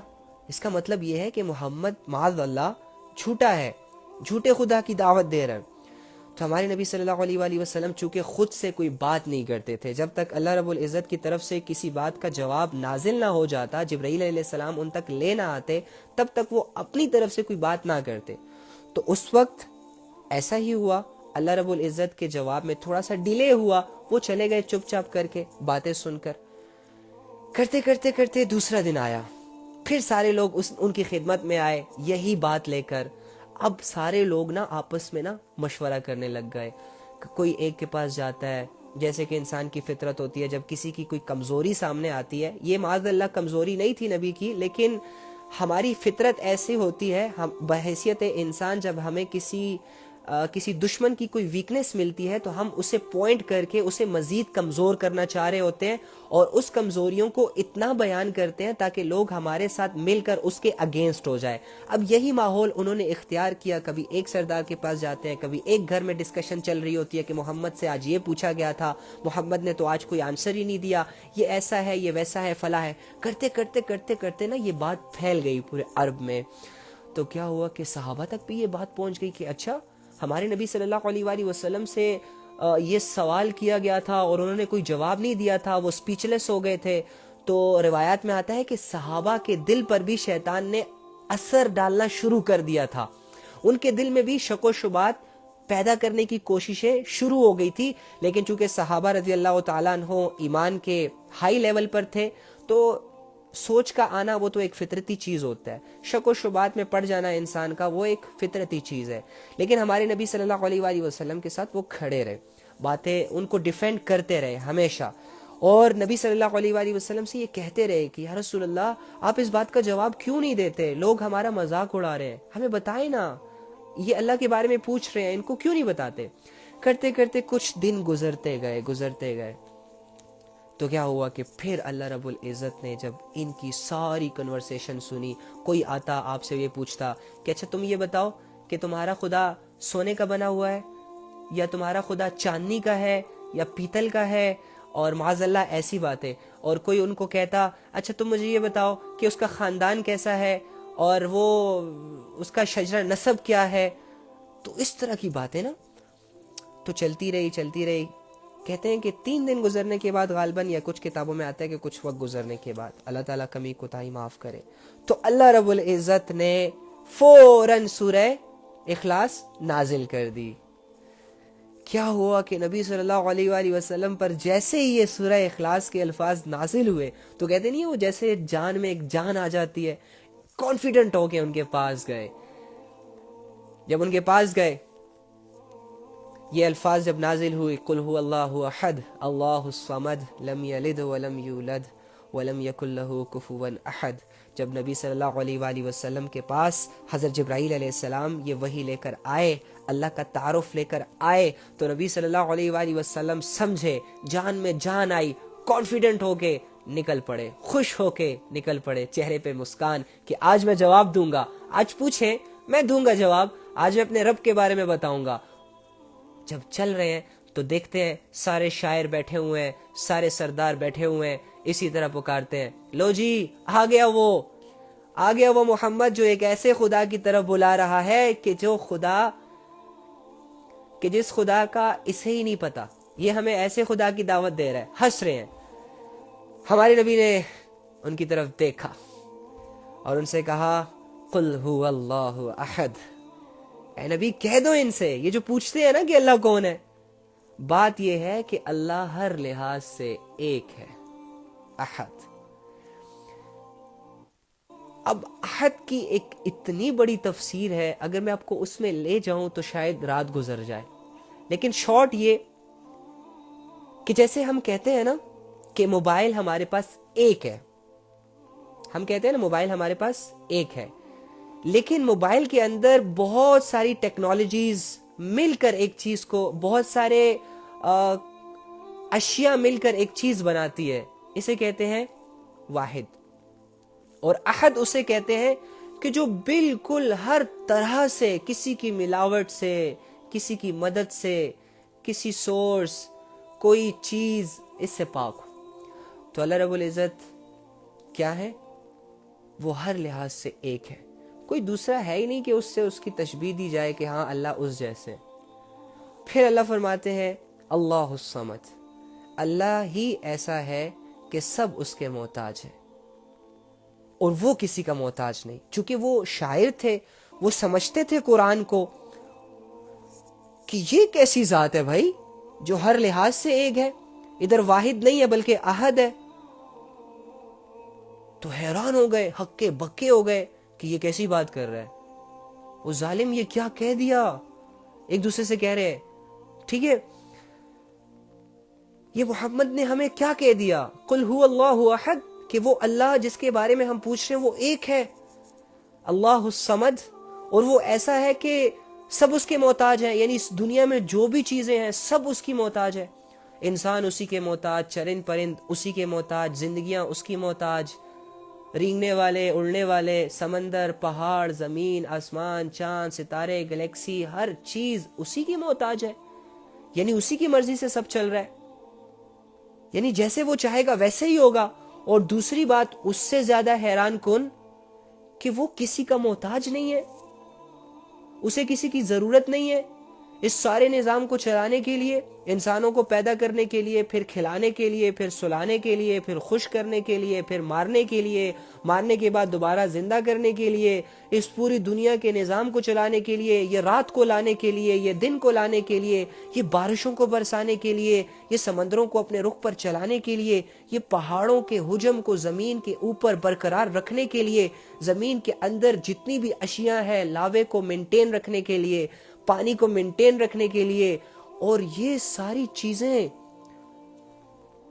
اس کا مطلب یہ ہے کہ محمد معاذ اللہ جھوٹا ہے، جھوٹے خدا کی دعوت دے رہا ہے۔ تو ہمارے نبی صلی اللہ علیہ وآلہ وسلم چونکہ خود سے کوئی بات نہیں کرتے تھے، جب تک اللہ رب العزت کی طرف سے کسی بات کا جواب نازل نہ ہو جاتا، جبرائیل علیہ السلام ان تک لے نہ آتے، تب تک وہ اپنی طرف سے کوئی بات نہ کرتے۔ تو اس وقت ایسا ہی ہوا، اللہ رب العزت کے جواب میں تھوڑا سا ڈیلے ہوا، وہ چلے گئے چپ چاپ کر کے باتیں سن کر۔ کرتے کرتے کرتے دوسرا دن آیا، پھر سارے لوگ ان کی خدمت میں آئے یہی بات لے کر۔ اب سارے لوگ نا آپس میں نا مشورہ کرنے لگ گئے، کوئی ایک کے پاس جاتا ہے، جیسے کہ انسان کی فطرت ہوتی ہے، جب کسی کی کوئی کمزوری سامنے آتی ہے، یہ معاذ اللہ کمزوری نہیں تھی نبی کی، لیکن ہماری فطرت ایسی ہوتی ہے، ہم بحیثیت انسان جب ہمیں کسی دشمن کی کوئی ویکنس ملتی ہے تو ہم اسے پوائنٹ کر کے اسے مزید کمزور کرنا چاہ رہے ہوتے ہیں، اور اس کمزوریوں کو اتنا بیان کرتے ہیں تاکہ لوگ ہمارے ساتھ مل کر اس کے اگینسٹ ہو جائے۔ اب یہی ماحول انہوں نے اختیار کیا، کبھی ایک سردار کے پاس جاتے ہیں، کبھی ایک گھر میں ڈسکشن چل رہی ہوتی ہے کہ محمد سے آج یہ پوچھا گیا تھا، محمد نے تو آج کوئی آنسر ہی نہیں دیا، یہ ایسا ہے، یہ ویسا ہے، فلاں ہے۔ کرتے کرتے کرتے کرتے نا یہ بات پھیل گئی پورے عرب میں۔ تو کیا ہوا کہ صحابہ تک بھی یہ بات پہنچ گئی کہ اچھا ہمارے نبی صلی اللہ علیہ وآلہ وسلم سے یہ سوال کیا گیا تھا اور انہوں نے کوئی جواب نہیں دیا تھا، وہ سپیچلیس ہو گئے تھے۔ تو روایات میں آتا ہے کہ صحابہ کے دل پر بھی شیطان نے اثر ڈالنا شروع کر دیا تھا، ان کے دل میں بھی شک و شبہات پیدا کرنے کی کوششیں شروع ہو گئی تھی، لیکن چونکہ صحابہ رضی اللہ تعالیٰ عنہ ایمان کے ہائی لیول پر تھے تو سوچ کا آنا وہ تو ایک فطرتی چیز ہوتا ہے، شک و شبہات میں پڑ جانا انسان کا وہ ایک فطرتی چیز ہے، لیکن ہمارے نبی صلی اللہ علیہ وآلہ وسلم کے ساتھ وہ کھڑے رہے، باتیں ان کو ڈیفینڈ کرتے رہے ہمیشہ، اور نبی صلی اللہ علیہ وآلہ وسلم سے یہ کہتے رہے کہ یا رسول اللہ آپ اس بات کا جواب کیوں نہیں دیتے، لوگ ہمارا مذاق اڑا رہے ہیں، ہمیں بتائیں نا، یہ اللہ کے بارے میں پوچھ رہے ہیں، ان کو کیوں نہیں بتاتے۔ کرتے کرتے کچھ دن گزرتے گئے تو کیا ہوا کہ پھر اللہ رب العزت نے جب ان کی ساری کنورسیشن سنی، کوئی آتا آپ سے یہ پوچھتا کہ اچھا تم یہ بتاؤ کہ تمہارا خدا سونے کا بنا ہوا ہے یا تمہارا خدا چاندنی کا ہے یا پیتل کا ہے، اور معاذ اللہ ایسی باتیں، اور کوئی ان کو کہتا اچھا تم مجھے یہ بتاؤ کہ اس کا خاندان کیسا ہے اور وہ اس کا شجرہ نسب کیا ہے، تو اس طرح کی باتیں نا تو چلتی رہی۔ کہتے ہیں کہ 3 دن گزرنے کے بعد غالباً، یا کچھ کتابوں میں آتا ہے کہ کچھ وقت گزرنے کے بعد، اللہ تعالیٰ کمی کوتاہی معاف کرے، تو اللہ رب العزت نے فوراً سورہ اخلاص نازل کر دی۔ کیا ہوا کہ نبی صلی اللہ علیہ وآلہ وسلم پر جیسے ہی یہ سورہ اخلاص کے الفاظ نازل ہوئے تو کہتے نہیں وہ جیسے جان میں ایک جان آ جاتی ہے، کانفیڈنٹ ہو کے ان کے پاس گئے۔ جب ان کے پاس گئے یہ الفاظ جب نازل ہوئی، قل هو اللہ احد اللہ الصمد لم یلد ولم یولد ولم یکن له کفوا احد، جب نبی صلی اللہ علیہ وآلہ وسلم کے پاس حضرت جبرائیل علیہ السلام یہ وحی لے کر آئے، اللہ کا تعارف لے کر آئے، تو نبی صلی اللہ علیہ وآلہ وسلم سمجھے، جان میں جان آئی، کانفیڈنٹ ہو کے نکل پڑے، خوش ہو کے نکل پڑے، چہرے پہ مسکان کہ آج میں جواب دوں گا، آج پوچھیں میں دوں گا جواب، آج میں اپنے رب کے بارے میں بتاؤں گا۔ جب چل رہے ہیں تو دیکھتے ہیں سارے شاعر بیٹھے ہوئے ہیں، سارے سردار بیٹھے ہوئے ہیں، اسی طرح پکارتے ہیں لو جی آ گیا وہ محمد جو ایک ایسے خدا کی طرف بلا رہا ہے کہ جس خدا کا اسے ہی نہیں پتا، یہ ہمیں ایسے خدا کی دعوت دے رہا ہے۔ ہنس رہے ہیں۔ ہمارے نبی نے ان کی طرف دیکھا اور ان سے کہا قل هو اللہ احد، اے نبی کہہ دو ان سے، یہ جو پوچھتے ہیں نا کہ اللہ کون ہے، بات یہ ہے کہ اللہ ہر لحاظ سے ایک ہے، احد. اب احد کی ایک اتنی بڑی تفسیر ہے، اگر میں آپ کو اس میں لے جاؤں تو شاید رات گزر جائے، لیکن شارٹ یہ کہ جیسے ہم کہتے ہیں نا کہ موبائل ہمارے پاس ایک ہے، ہم کہتے ہیں نا موبائل ہمارے پاس ایک ہے، لیکن موبائل کے اندر بہت ساری ٹیکنالوجیز مل کر ایک چیز کو، بہت سارے اشیاء مل کر ایک چیز بناتی ہے، اسے کہتے ہیں واحد. اور احد اسے کہتے ہیں کہ جو بالکل ہر طرح سے، کسی کی ملاوٹ سے، کسی کی مدد سے، کسی سورس، کوئی چیز اس سے پاک ہو. تو اللہ رب العزت کیا ہے؟ وہ ہر لحاظ سے ایک ہے، کوئی دوسرا ہے ہی نہیں کہ اس سے اس کی تشبیہ دی جائے کہ ہاں اللہ اس جیسے. پھر اللہ فرماتے ہیں اللہ الصمد، اللہ ہی ایسا ہے کہ سب اس کے محتاج ہیں اور وہ کسی کا محتاج نہیں. چونکہ وہ شاعر تھے، وہ سمجھتے تھے قرآن کو کہ یہ کیسی ذات ہے بھائی جو ہر لحاظ سے ایک ہے، ادھر واحد نہیں ہے بلکہ احد ہے. تو حیران ہو گئے، ہکے بکے ہو گئے کہ یہ کیسی بات کر رہا ہے، وہ ظالم یہ کیا کہہ دیا. ایک دوسرے سے کہہ رہے ٹھیک ہے یہ محمد نے ہمیں کیا کہہ دیا، قل هو اللہ احد، کہ وہ اللہ جس کے بارے میں ہم پوچھ رہے ہیں وہ ایک ہے، اللہ الصمد، اور وہ ایسا ہے کہ سب اس کے محتاج ہیں. یعنی اس دنیا میں جو بھی چیزیں ہیں سب اس کی محتاج ہے. انسان اسی کے محتاج، چرند پرند اسی کے محتاج، زندگیاں اس کی محتاج، رینگنے والے، اڑنے والے، سمندر، پہاڑ، زمین، آسمان، چاند، ستارے، گلیکسی، ہر چیز اسی کی محتاج ہے. یعنی اسی کی مرضی سے سب چل رہا ہے، یعنی جیسے وہ چاہے گا ویسے ہی ہوگا. اور دوسری بات اس سے زیادہ حیران کن کہ وہ کسی کا محتاج نہیں ہے، اسے کسی کی ضرورت نہیں ہے. اس سارے نظام کو چلانے کے لیے، انسانوں کو پیدا کرنے کے لیے، پھر کھلانے کے لیے، پھر سلانے کے لیے، پھر خوش کرنے کے لیے، پھر مارنے کے لیے، مارنے کے بعد دوبارہ زندہ کرنے کے لیے، اس پوری دنیا کے نظام کو چلانے کے لیے، یہ رات کو لانے کے لیے، یہ دن کو لانے کے لیے، یہ بارشوں کو برسانے کے لیے، یہ سمندروں کو اپنے رخ پر چلانے کے لیے، یہ پہاڑوں کے حجم کو زمین کے اوپر برقرار رکھنے کے لیے، زمین کے اندر جتنی بھی اشیاء ہیں لاوے کو مینٹین رکھنے کے لیے، پانی کو مینٹین رکھنے کے لیے. اور یہ ساری چیزیں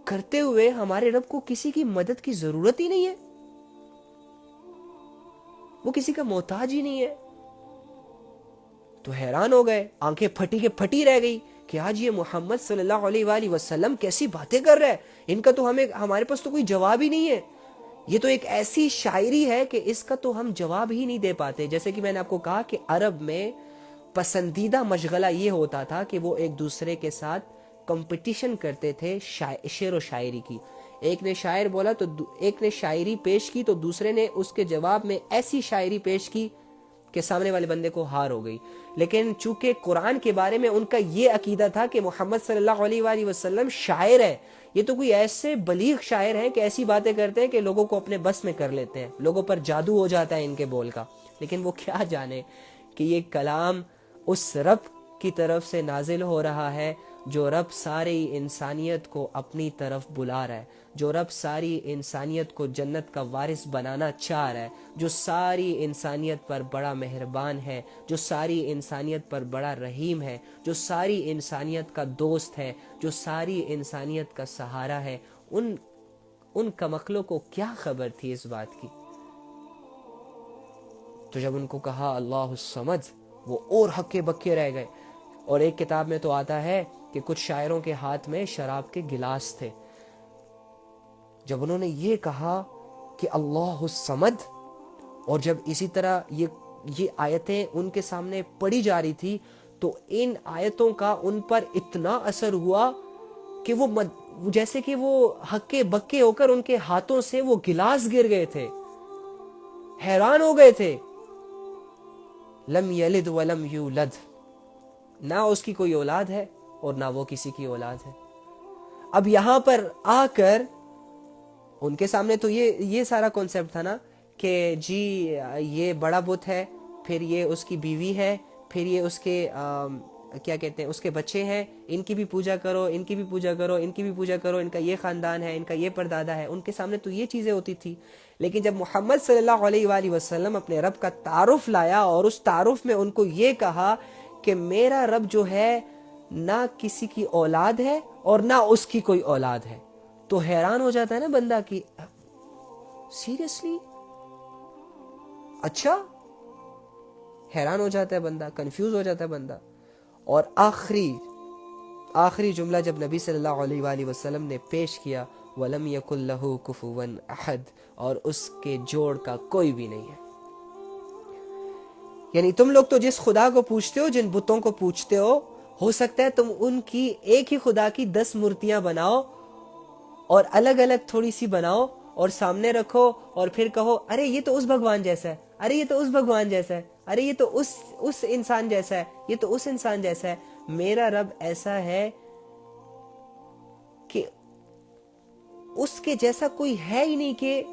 کرتے ہوئے ہمارے رب کو کسی کی مدد کی ضرورت ہی نہیں ہے، وہ کسی کا محتاج ہی نہیں ہے. تو حیران ہو گئے، آنکھیں پھٹی کے پھٹی رہ گئی کہ آج یہ محمد صلی اللہ علیہ وآلہ وسلم کیسی باتیں کر رہا ہے، ان کا تو ہمارے پاس تو کوئی جواب ہی نہیں ہے. یہ تو ایک ایسی شاعری ہے کہ اس کا تو ہم جواب ہی نہیں دے پاتے. جیسے کہ میں نے آپ کو کہا کہ عرب میں پسندیدہ مشغلہ یہ ہوتا تھا کہ وہ ایک دوسرے کے ساتھ کمپٹیشن کرتے تھے شعر و شاعری کی. ایک نے شاعر بولا تو ایک نے شاعری پیش کی تو دوسرے نے اس کے جواب میں ایسی شاعری پیش کی کہ سامنے والے بندے کو ہار ہو گئی. لیکن چونکہ قرآن کے بارے میں ان کا یہ عقیدہ تھا کہ محمد صلی اللہ علیہ وآلہ وسلم شاعر ہے، یہ تو کوئی ایسے بلیغ شاعر ہیں کہ ایسی باتیں کرتے ہیں کہ لوگوں کو اپنے بس میں کر لیتے ہیں، لوگوں پر جادو ہو جاتا ہے ان کے بول کا. لیکن وہ کیا جانے کہ یہ کلام اس رب کی طرف سے نازل ہو رہا ہے جو رب ساری انسانیت کو اپنی طرف بلا رہا ہے، جو رب ساری انسانیت کو جنت کا وارث بنانا چاہ رہا ہے، جو ساری انسانیت پر بڑا مہربان ہے، جو ساری انسانیت پر بڑا رحیم ہے، جو ساری انسانیت کا دوست ہے، جو ساری انسانیت کا سہارا ہے. ان کمقلوں کو کیا خبر تھی اس بات کی؟ تو جب ان کو کہا اللہ الصمد، وہ اور ہکے بکے رہ گئے. اور ایک کتاب میں تو آتا ہے کہ کچھ شاعروں کے ہاتھ میں شراب کے گلاس تھے. جب انہوں نے یہ کہا کہ اللہ الصمد، اور جب اسی طرح یہ آیتیں ان کے سامنے پڑھی جا رہی تھی تو ان آیتوں کا ان پر اتنا اثر ہوا کہ وہ جیسے کہ وہ ہکے بکے ہو کر ان کے ہاتھوں سے وہ گلاس گر گئے تھے، حیران ہو گئے تھے. لم یلد ولم یولد، نہ اس کی کوئی اولاد ہے اور نہ وہ کسی کی اولاد ہے. اب یہاں پر آ کر ان کے سامنے تو یہ سارا کانسیپٹ تھا نا کہ جی یہ بڑا بت ہے، پھر یہ اس کی بیوی ہے، پھر یہ اس کے کیا کہتے ہیں اس کے بچے ہیں، ان کی بھی پوجا کرو، ان کی بھی پوجا کرو، ان کی بھی پوجا کرو، ان کا یہ خاندان ہے، ان کا یہ پردادا ہے. ان کے سامنے تو یہ چیزیں ہوتی تھی. لیکن جب محمد صلی اللہ علیہ وآلہ وسلم اپنے رب کا تعارف لایا اور اس تعارف میں ان کو یہ کہا کہ میرا رب جو ہے نہ کسی کی اولاد ہے اور نہ اس کی کوئی اولاد ہے، تو حیران ہو جاتا ہے نا بندہ کہ سیریسلی، اچھا، حیران ہو جاتا ہے بندہ، کنفیوز ہو جاتا ہے بندہ. اور آخری جملہ جب نبی صلی اللہ علیہ وآلہ وسلم نے پیش کیا، وَلَمْ يَكُنْ لَهُ كُفُوًا أَحَدٌ، اور اس کے جوڑ کا کوئی بھی نہیں ہے. یعنی تم لوگ تو جس خدا کو پوچھتے ہو، جن بتوں کو پوچھتے ہو سکتا ہے تم ان کی ایک ہی خدا کی 10 مورتیاں بناؤ اور الگ الگ تھوڑی سی بناؤ اور سامنے رکھو اور پھر کہو ارے یہ تو اس بھگوان جیسا ہے، ارے یہ تو اس بھگوان جیسا ہے، ارے یہ تو اس انسان جیسا ہے، یہ تو اس انسان جیسا ہے. میرا رب ایسا ہے کہ اس کے جیسا کوئی ہے ہی نہیں کہ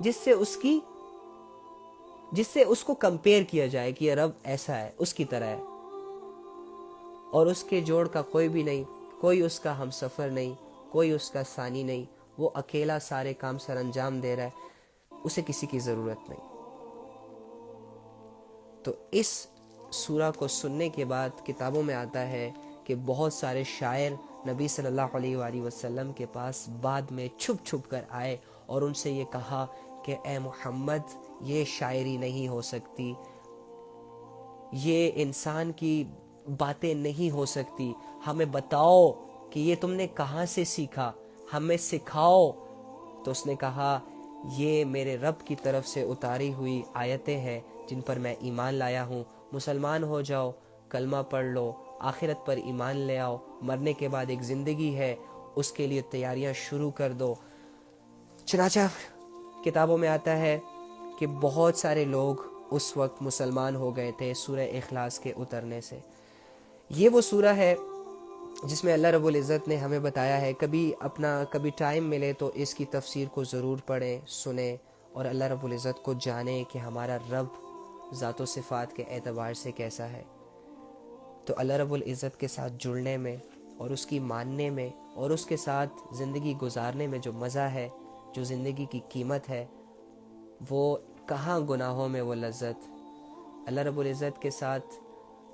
جس سے اس کو کمپیئر کیا جائے کہ یہ رب ایسا ہے، اس کی طرح ہے. اور اس کے جوڑ کا کوئی بھی نہیں، کوئی اس کا ہم سفر نہیں، کوئی اس کا ثانی نہیں. وہ اکیلا سارے کام سر انجام دے رہا ہے، اسے کسی کی ضرورت نہیں. تو اس سورہ کو سننے کے بعد کتابوں میں آتا ہے کہ بہت سارے شاعر نبی صلی اللہ علیہ وآلہ وسلم کے پاس بعد میں چھپ کر آئے اور ان سے یہ کہا کہ اے محمد، یہ شاعری نہیں ہو سکتی، یہ انسان کی باتیں نہیں ہو سکتی، ہمیں بتاؤ کہ یہ تم نے کہاں سے سیکھا، ہمیں سکھاؤ. تو اس نے کہا یہ میرے رب کی طرف سے اتاری ہوئی آیتیں ہیں جن پر میں ایمان لایا ہوں. مسلمان ہو جاؤ، کلمہ پڑھ لو، آخرت پر ایمان لے آؤ، مرنے کے بعد ایک زندگی ہے، اس کے لیے تیاریاں شروع کر دو. چنانچہ کتابوں میں آتا ہے کہ بہت سارے لوگ اس وقت مسلمان ہو گئے تھے سورہ اخلاص کے اترنے سے. یہ وہ سورہ ہے جس میں اللہ رب العزت نے ہمیں بتایا ہے، کبھی ٹائم ملے تو اس کی تفسیر کو ضرور پڑھیں، سنیں اور اللہ رب العزت کو جانیں کہ ہمارا رب ذات و صفات کے اعتبار سے کیسا ہے. تو اللہ رب العزت کے ساتھ جڑنے میں اور اس کی ماننے میں اور اس کے ساتھ زندگی گزارنے میں جو مزہ ہے، جو زندگی کی قیمت ہے، وہ کہاں گناہوں میں وہ لذت. اللہ رب العزت کے ساتھ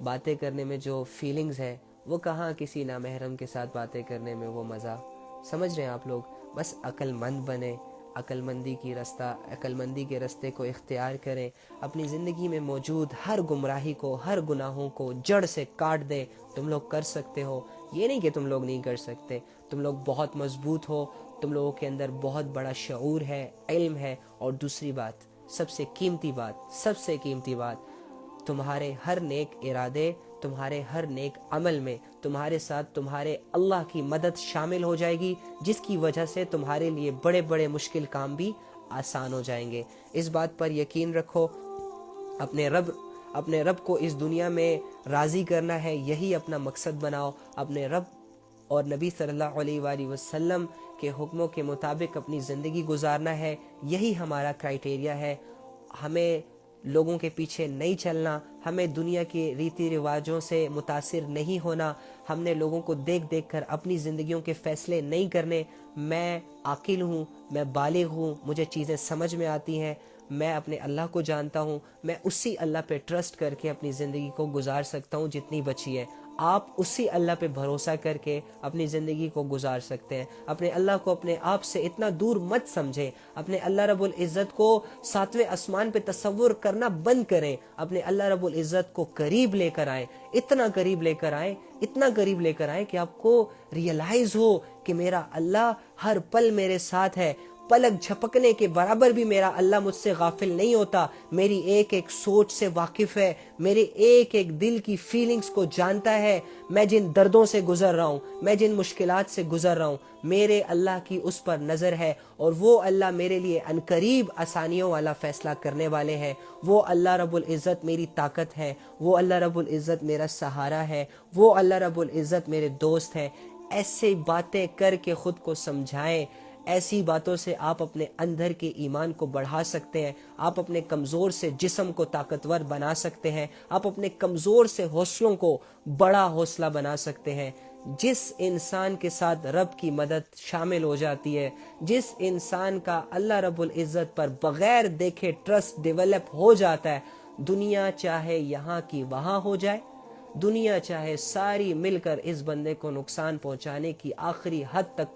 باتیں کرنے میں جو فیلنگز ہیں، وہ کہاں کسی نامحرم کے ساتھ باتیں کرنے میں وہ مزہ. سمجھ رہے ہیں آپ لوگ؟ بس عقل مند بنیں، عقل مندی کے رستے کو اختیار کریں، اپنی زندگی میں موجود ہر گمراہی کو، ہر گناہوں کو جڑ سے کاٹ دیں. تم لوگ کر سکتے ہو، یہ نہیں کہ تم لوگ نہیں کر سکتے. تم لوگ بہت مضبوط ہو، تم لوگوں کے اندر بہت بڑا شعور ہے، علم ہے. اور دوسری بات، سب سے قیمتی بات، تمہارے ہر نیک ارادے، تمہارے ہر نیک عمل میں تمہارے ساتھ تمہارے اللہ کی مدد شامل ہو جائے گی، جس کی وجہ سے تمہارے لیے بڑے بڑے مشکل کام بھی آسان ہو جائیں گے. اس بات پر یقین رکھو. اپنے رب کو اس دنیا میں راضی کرنا ہے، یہی اپنا مقصد بناؤ. اپنے رب اور نبی صلی اللہ علیہ وآلہ وسلم کے حکموں کے مطابق اپنی زندگی گزارنا ہے، یہی ہمارا کرائٹیریا ہے. ہمیں لوگوں کے پیچھے نہیں چلنا، ہمیں دنیا کے ریتی رواجوں سے متاثر نہیں ہونا، ہم نے لوگوں کو دیکھ کر اپنی زندگیوں کے فیصلے نہیں کرنے. میں عاقل ہوں، میں بالغ ہوں، مجھے چیزیں سمجھ میں آتی ہیں، میں اپنے اللہ کو جانتا ہوں، میں اسی اللہ پہ ٹرسٹ کر کے اپنی زندگی کو گزار سکتا ہوں جتنی بچی ہے. آپ اسی اللہ پہ بھروسہ کر کے اپنی زندگی کو گزار سکتے ہیں. اپنے اللہ کو اپنے آپ سے اتنا دور مت سمجھیں. اپنے اللہ رب العزت کو 7ویں آسمان پہ تصور کرنا بند کریں. اپنے اللہ رب العزت کو قریب لے کر آئیں، اتنا قریب لے کر آئیں کہ آپ کو ریئلائز ہو کہ میرا اللہ ہر پل میرے ساتھ ہے. پلک جھپکنے کے برابر بھی میرا اللہ مجھ سے غافل نہیں ہوتا. میری ایک ایک سوچ سے واقف ہے، میرے ایک ایک دل کی فیلنگز کو جانتا ہے. میں جن دردوں سے گزر رہا ہوں، میں جن مشکلات سے گزر رہا ہوں، میرے اللہ کی اس پر نظر ہے. اور وہ اللہ میرے لیے عنقریب آسانیوں والا فیصلہ کرنے والے ہیں. وہ اللہ رب العزت میری طاقت ہے، وہ اللہ رب العزت میرا سہارا ہے، وہ اللہ رب العزت میرے دوست ہے. ایسے باتیں کر کے خود کو سمجھائیں، ایسی باتوں سے آپ اپنے اندر کے ایمان کو بڑھا سکتے ہیں، آپ اپنے کمزور سے جسم کو طاقتور بنا سکتے ہیں، آپ اپنے کمزور سے حوصلوں کو بڑا حوصلہ بنا سکتے ہیں۔ جس انسان کے ساتھ رب کی مدد شامل ہو جاتی ہے، جس انسان کا اللہ رب العزت پر بغیر دیکھے ٹرسٹ ڈیولپ ہو جاتا ہے، دنیا چاہے یہاں کی وہاں ہو جائے، دنیا چاہے ساری مل کر اس بندے کو نقصان پہنچانے کی آخری حد تک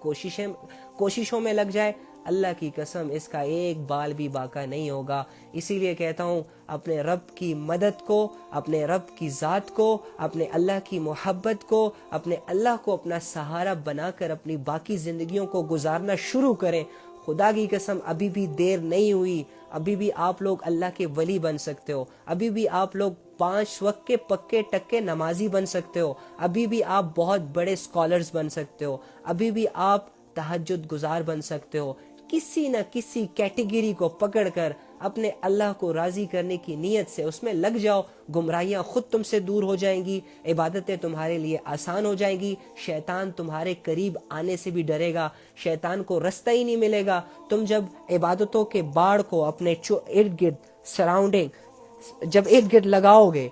کوششوں میں لگ جائے، اللہ کی قسم اس کا ایک بال بھی باقی نہیں ہوگا۔ اسی لیے کہتا ہوں اپنے رب کی مدد کو، اپنے رب کی ذات کو، اپنے اللہ کی محبت کو، اپنے اللہ کو اپنا سہارا بنا کر اپنی باقی زندگیوں کو گزارنا شروع کریں۔ خدا کی قسم ابھی بھی دیر نہیں ہوئی، ابھی بھی آپ لوگ اللہ کے ولی بن سکتے ہو، ابھی بھی آپ لوگ 5 وقت کے پکے ٹکے نمازی بن سکتے ہو، ابھی بھی آپ بہت بڑے اسکالرز بن سکتے ہو، ابھی بھی آپ تہجد گزار بن سکتے ہو۔ کسی نہ کسی کیٹیگری کو پکڑ کر اپنے اللہ کو راضی کرنے کی نیت سے اس میں لگ جاؤ، گمراہیاں خود تم سے دور ہو جائیں گی، عبادتیں تمہارے لیے آسان ہو جائیں گی، شیطان تمہارے قریب آنے سے بھی ڈرے گا، شیطان کو رستہ ہی نہیں ملے گا۔ تم جب عبادتوں کے باڑ کو اپنے ارد گرد سراؤنڈنگ جب ارد گرد لگاؤ گے،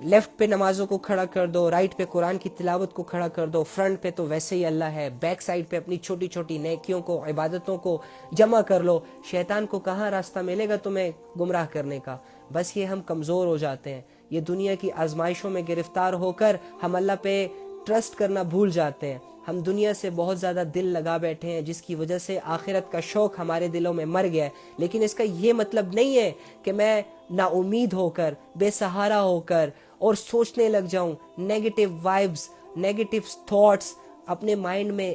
لیفٹ پہ نمازوں کو کھڑا کر دو، رائٹ پہ قرآن کی تلاوت کو کھڑا کر دو، فرنٹ پہ تو ویسے ہی اللہ ہے، بیک سائڈ پہ اپنی چھوٹی چھوٹی نیکیوں کو، عبادتوں کو جمع کر لو، شیطان کو کہاں راستہ ملے گا تمہیں گمراہ کرنے کا؟ بس یہ ہم کمزور ہو جاتے ہیں، یہ دنیا کی آزمائشوں میں گرفتار ہو کر ہم اللہ پہ ٹرسٹ کرنا بھول جاتے ہیں، ہم دنیا سے بہت زیادہ دل لگا بیٹھے ہیں جس کی وجہ سے آخرت کا شوق ہمارے دلوں میں مر گیا ہے۔ لیکن اس کا یہ مطلب نہیں ہے کہ میں نا امید ہو کر، بے سہارا ہو کر اور سوچنے لگ جاؤں، نیگیٹو وائبز، نیگیٹو تھاٹس اپنے مائنڈ میں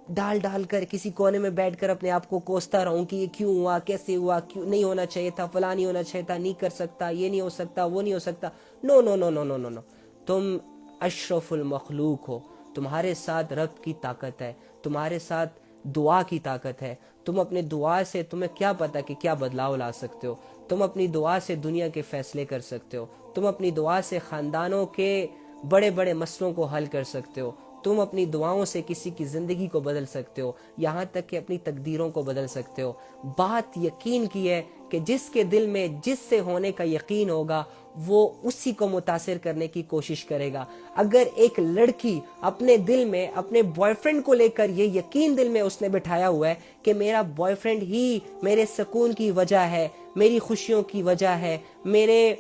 ڈال کر کسی کونے میں بیٹھ کر اپنے آپ کو کوستا رہوں کہ یہ کیوں ہوا، کیسے ہوا، کیوں نہیں ہونا چاہیے تھا، فلاں نہیں ہونا چاہیے تھا، نہیں کر سکتا، یہ نہیں ہو سکتا، وہ نہیں ہو سکتا۔ نو نو نو نو نو نو نو، تم اشرف المخلوق ہو، تمہارے ساتھ رب کی طاقت ہے، تمہارے ساتھ دعا کی طاقت ہے، تم اپنے دعا سے تمہیں کیا پتا کہ کیا بدلاؤ لا سکتے ہو، تم اپنی دعا سے دنیا کے فیصلے کر سکتے ہو، تم اپنی دعا سے خاندانوں کے بڑے بڑے مسئلوں کو حل کر سکتے ہو، تم اپنی دعاؤں سے کسی کی زندگی کو بدل سکتے ہو، یہاں تک کہ اپنی تقدیروں کو بدل سکتے ہو۔ بات یقین کی ہے کہ جس کے دل میں جس سے ہونے کا یقین ہوگا وہ اسی کو متاثر کرنے کی کوشش کرے گا۔ اگر ایک لڑکی اپنے دل میں اپنے بوائے فرینڈ کو لے کر یہ یقین دل میں اس نے بٹھایا ہوا ہے کہ میرا بوائے فرینڈ ہی میرے سکون کی وجہ ہے، میری خوشیوں کی وجہ ہے، میرے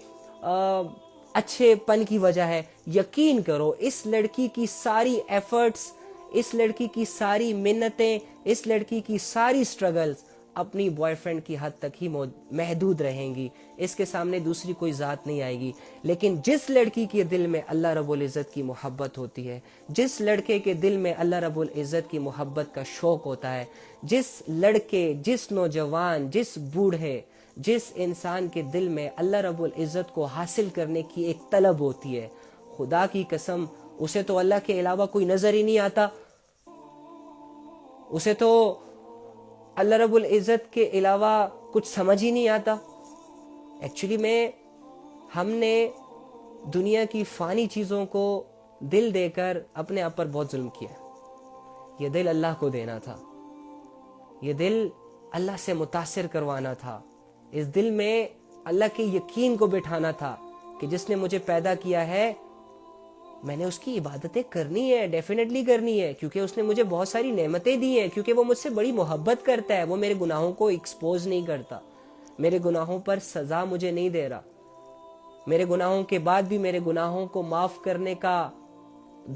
اچھے پن کی وجہ ہے، یقین کرو اس لڑکی کی ساری ایفرٹس، اس لڑکی کی ساری منتیں، اس لڑکی کی ساری سٹرگلز اپنی بوائے فرینڈ کی حد تک ہی محدود رہیں گی، اس کے سامنے دوسری کوئی ذات نہیں آئے گی۔ لیکن جس لڑکی کے دل میں اللہ رب العزت کی محبت ہوتی ہے، جس لڑکے کے دل میں اللہ رب العزت کی محبت کا شوق ہوتا ہے، جس لڑکے، جس نوجوان، جس بوڑھے، جس انسان کے دل میں اللہ رب العزت کو حاصل کرنے کی ایک طلب ہوتی ہے، خدا کی قسم اسے تو اللہ کے علاوہ کوئی نظر ہی نہیں آتا، اسے تو اللہ رب العزت کے علاوہ کچھ سمجھ ہی نہیں آتا۔ ایکچولی میں ہم نے دنیا کی فانی چیزوں کو دل دے کر اپنے آپ پر بہت ظلم کیا۔ یہ دل اللہ کو دینا تھا، یہ دل اللہ سے متاثر کروانا تھا، اس دل میں اللہ کے یقین کو بٹھانا تھا کہ جس نے مجھے پیدا کیا ہے میں نے اس کی عبادتیں کرنی ہے، ڈیفینیٹلی کرنی ہے، کیونکہ اس نے مجھے بہت ساری نعمتیں دی ہیں، کیونکہ وہ مجھ سے بڑی محبت کرتا ہے، وہ میرے گناہوں کو ایکسپوز نہیں کرتا، میرے گناہوں پر سزا مجھے نہیں دے رہا، میرے گناہوں کے بعد بھی میرے گناہوں کو معاف کرنے کا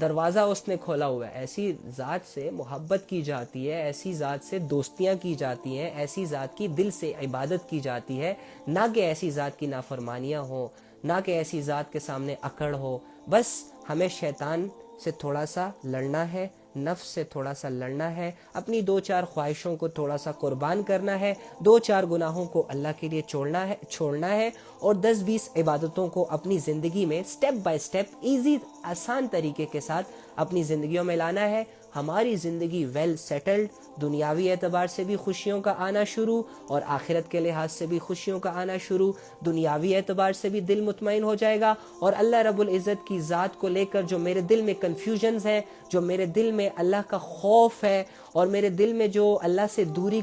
دروازہ اس نے کھولا ہوا ہے۔ ایسی ذات سے محبت کی جاتی ہے، ایسی ذات سے دوستیاں کی جاتی ہیں، ایسی ذات کی دل سے عبادت کی جاتی ہے، نہ کہ ایسی ذات کی نافرمانیاں ہوں، نہ کہ ایسی ذات کے سامنے اکڑ ہو۔ بس ہمیں شیطان سے تھوڑا سا لڑنا ہے، نفس سے تھوڑا سا لڑنا ہے، اپنی 2-4 خواہشوں کو تھوڑا سا قربان کرنا ہے، 2-4 گناہوں کو اللہ کے لیے چھوڑنا ہے اور 10-20 عبادتوں کو اپنی زندگی میں سٹیپ بائی سٹیپ ایزی آسان طریقے کے ساتھ اپنی زندگیوں میں لانا ہے۔ ہماری زندگی ویل سیٹلڈ، دنیاوی اعتبار سے بھی خوشیوں کا آنا شروع اور آخرت کے لحاظ سے بھی خوشیوں کا آنا شروع، دنیاوی اعتبار سے بھی دل مطمئن ہو جائے گا، اور اللہ رب العزت کی ذات کو لے کر جو میرے دل میں کنفیوژنز ہیں، جو میرے دل میں اللہ کا خوف ہے، اور میرے دل میں جو اللہ سے دوری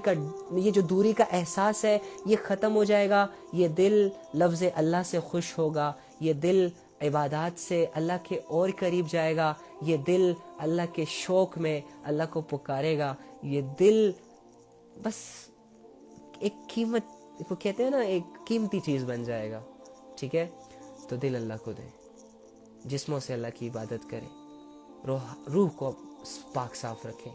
کا احساس ہے، یہ ختم ہو جائے گا۔ یہ دل لفظ اللہ سے خوش ہوگا، یہ دل عبادات سے اللہ کے اور قریب جائے گا، یہ دل اللہ کے شوق میں اللہ کو پکارے گا، یہ دل بس ایک قیمت کو کہتے ہیں نا، ایک قیمتی چیز بن جائے گا۔ ٹھیک ہے، تو دل اللہ کو دے، جسموں سے اللہ کی عبادت کرے، روح کو پاک صاف رکھیں،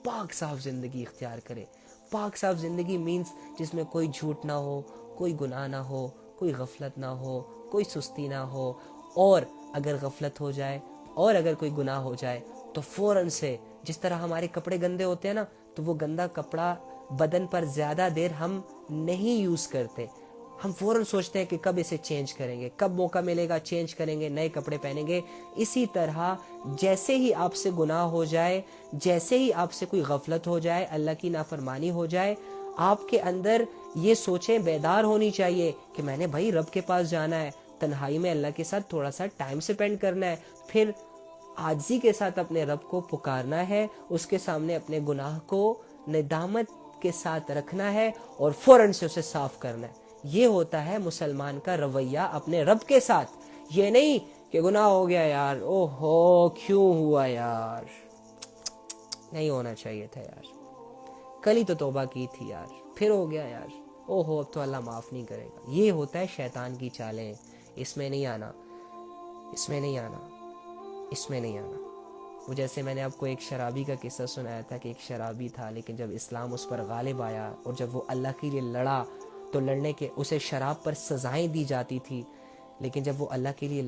پاک صاف زندگی اختیار کرے۔ پاک صاف زندگی مینز جس میں کوئی جھوٹ نہ ہو، کوئی گناہ نہ ہو، کوئی غفلت نہ ہو، کوئی سستی نہ ہو، اور اگر غفلت ہو جائے اور اگر کوئی گناہ ہو جائے تو فوراً سے، جس طرح ہمارے کپڑے گندے ہوتے ہیں نا، تو وہ گندا کپڑا بدن پر زیادہ دیر ہم نہیں یوز کرتے، ہم فوراً سوچتے ہیں کہ کب اسے چینج کریں گے، کب موقع ملے گا چینج کریں گے، نئے کپڑے پہنیں گے۔ اسی طرح جیسے ہی آپ سے گناہ ہو جائے، جیسے ہی آپ سے کوئی غفلت ہو جائے، اللہ کی نافرمانی ہو جائے، آپ کے اندر یہ سوچیں بیدار ہونی چاہیے کہ میں نے بھائی رب کے پاس جانا ہے، تنہائی میں اللہ کے ساتھ تھوڑا سا ٹائم سپینڈ کرنا ہے، پھر عاجزی کے ساتھ اپنے رب کو پکارنا ہے، اس کے سامنے اپنے گناہ کو ندامت کے ساتھ رکھنا ہے اور فوراً سے اسے صاف کرنا ہے۔ یہ ہوتا ہے مسلمان کا رویہ اپنے رب کے ساتھ۔ یہ نہیں کہ گناہ ہو گیا یار، او ہو کیوں ہوا یار، نہیں ہونا چاہیے تھا یار، کل ہی تو توبہ کی تھی یار، پھر ہو گیا یار، او ہو اب تو اللہ معاف نہیں کرے گا۔ یہ ہوتا ہے شیطان کی چالیں، اس میں نہیں آنا، اس میں نہیں آنا، اس میں نہیں آنا۔ وہ جیسے میں نے آپ کو ایک شرابی کا قصہ سنایا تھا کہ ایک شرابی تھا، لیکن جب اسلام اس پر غالب آیا اور جب وہ اللہ کے لیے لڑا تو لڑنے کے اسے شراب پر سزائیں دی جاتی تھی، لیکن جب وہ اللہ کے لیے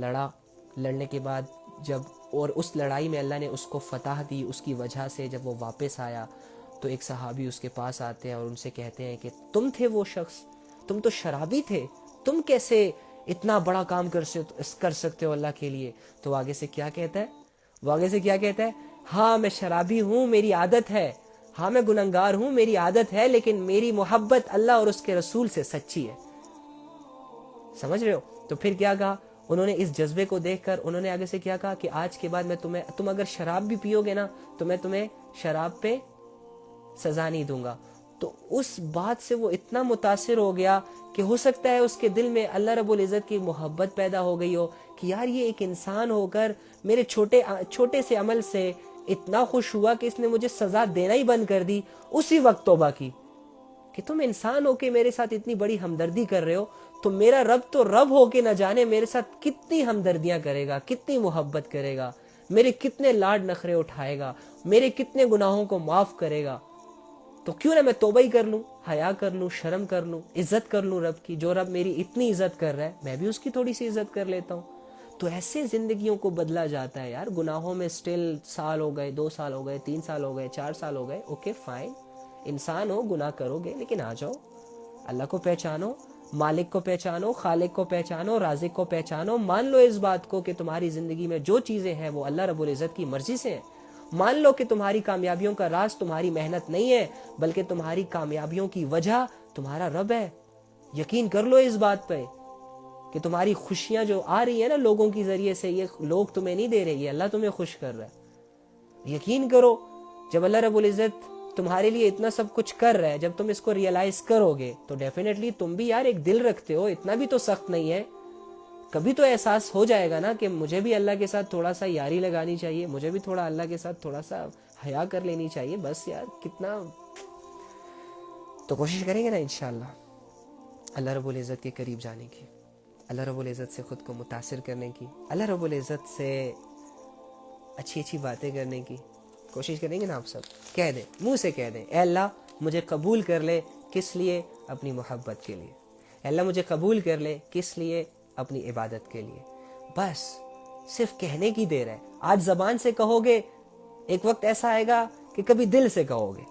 لڑنے کے بعد اور اس لڑائی میں اللہ نے اس کو فتح دی، اس کی وجہ سے جب وہ واپس آیا تو ایک صحابی اس کے پاس آتے ہیں اور ان سے کہتے ہیں کہ تم تھے وہ شخص، تم تو شرابی تھے، تم کیسے اتنا بڑا کام کر سکتے ہو اللہ کے لیے؟ تو آگے سے کیا کہتا ہے؟ ہاں میں شرابی ہوں، میری عادت ہے، ہاں میں گنہگار ہوں، میری عادت ہے، لیکن میری محبت اللہ اور اس کے رسول سے سچی ہے۔ سمجھ رہے ہو؟ تو پھر کیا کہا انہوں نے؟ اس جذبے کو دیکھ کر انہوں نے آگے سے کیا کہا کہ آج کے بعد میں تم اگر شراب بھی پیو گے نا تو میں تمہیں شراب پہ سزا نہیں دوں گا۔ تو اس بات سے وہ اتنا متاثر ہو گیا کہ ہو سکتا ہے اس کے دل میں اللہ رب العزت کی محبت پیدا ہو گئی ہو کہ یار یہ ایک انسان ہو کر میرے چھوٹے سے عمل سے اتنا خوش ہوا کہ اس نے مجھے سزا دینا ہی بند کر دی۔ اسی وقت توبہ کی کہ تم انسان ہو کے میرے ساتھ اتنی بڑی ہمدردی کر رہے ہو، تو میرا رب تو رب ہو کے نہ جانے میرے ساتھ کتنی ہمدردیاں کرے گا، کتنی محبت کرے گا، میرے کتنے لاڈ نخرے اٹھائے گا، میرے کتنے گناہوں کو معاف کرے گا۔ تو کیوں نہ میں توبہ ہی کر لوں، حیا کر لوں، شرم کر لوں، عزت کر لوں رب کی۔ جو رب میری اتنی عزت کر رہا ہے میں بھی اس کی تھوڑی سی عزت کر لیتا ہوں۔ تو ایسے زندگیوں کو بدلا جاتا ہے یار۔ گناہوں میں سٹل سال ہو گئے، 2 سال ہو گئے، 3 سال ہو گئے، 4 سال ہو گئے، اوکے فائن، انسان ہو، گناہ کرو گے، لیکن آ جاؤ، اللہ کو پہچانو، مالک کو پہچانو، خالق کو پہچانو، رازق کو پہچانو۔ مان لو اس بات کو کہ تمہاری زندگی میں جو چیزیں ہیں وہ اللہ رب العزت کی مرضی سے ہیں۔ مان لو کہ تمہاری کامیابیوں کا راز تمہاری محنت نہیں ہے، بلکہ تمہاری کامیابیوں کی وجہ تمہارا رب ہے۔ یقین کر لو اس بات پہ کہ تمہاری خوشیاں جو آ رہی ہیں نا لوگوں کی ذریعے سے، یہ لوگ تمہیں نہیں دے رہے، یہ اللہ تمہیں خوش کر رہا ہے۔ یقین کرو جب اللہ رب العزت تمہارے لیے اتنا سب کچھ کر رہا ہے، جب تم اس کو ریئلائز کرو گے تو ڈیفینیٹلی تم بھی یار ایک دل رکھتے ہو، اتنا بھی تو سخت نہیں ہے۔ کبھی تو احساس ہو جائے گا نا کہ مجھے بھی اللہ کے ساتھ تھوڑا سا یاری لگانی چاہیے، مجھے بھی تھوڑا اللہ کے ساتھ تھوڑا سا حیا کر لینی چاہیے۔ بس یار کتنا تو کوشش کریں گے نا انشاءاللہ اللہ رب العزت کے قریب جانے کی، اللہ رب العزت سے خود کو متاثر کرنے کی، اللہ رب العزت سے اچھی اچھی باتیں کرنے کی کوشش کریں گے نا۔ آپ سب کہہ دیں، منہ سے کہہ دیں، اے اللہ مجھے قبول کر لے، کس لیے؟ اپنی محبت کے لیے۔ اے اللہ مجھے قبول کر لے، کس لیے؟ اپنی عبادت کے لیے۔ بس صرف کہنے کی دیر ہے۔ آج زبان سے کہو گے، ایک وقت ایسا آئے گا کہ کبھی دل سے کہو گے،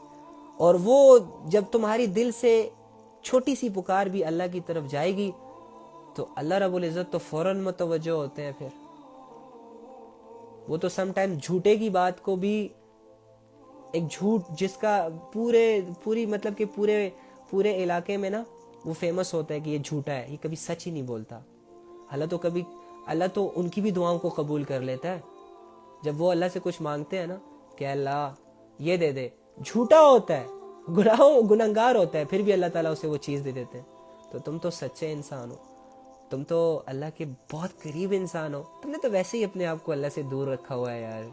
اور وہ جب تمہاری دل سے چھوٹی سی پکار بھی اللہ کی طرف جائے گی تو اللہ رب العزت تو فوراً متوجہ ہوتے ہیں۔ پھر وہ تو سم ٹائم جھوٹے کی بات کو بھی ایک جھوٹ جس کا پوری مطلب کہ پورے علاقے میں نا وہ فیمس ہوتا ہے کہ یہ جھوٹا ہے، یہ کبھی سچ ہی نہیں بولتا۔ اللہ تو ان کی بھی دعاؤں کو قبول کر لیتا ہے۔ جب وہ اللہ سے کچھ مانگتے ہیں نا کہ اللہ یہ دے دے، جھوٹا ہوتا ہے، گنہگار ہوتا ہے، پھر بھی اللہ تعالیٰ اسے وہ چیز دے دیتے ہیں۔ تو تم تو سچے انسان ہو، تم تو اللہ کے بہت قریب انسان ہو، تم نے تو ویسے ہی اپنے آپ کو اللہ سے دور رکھا ہوا ہے یار۔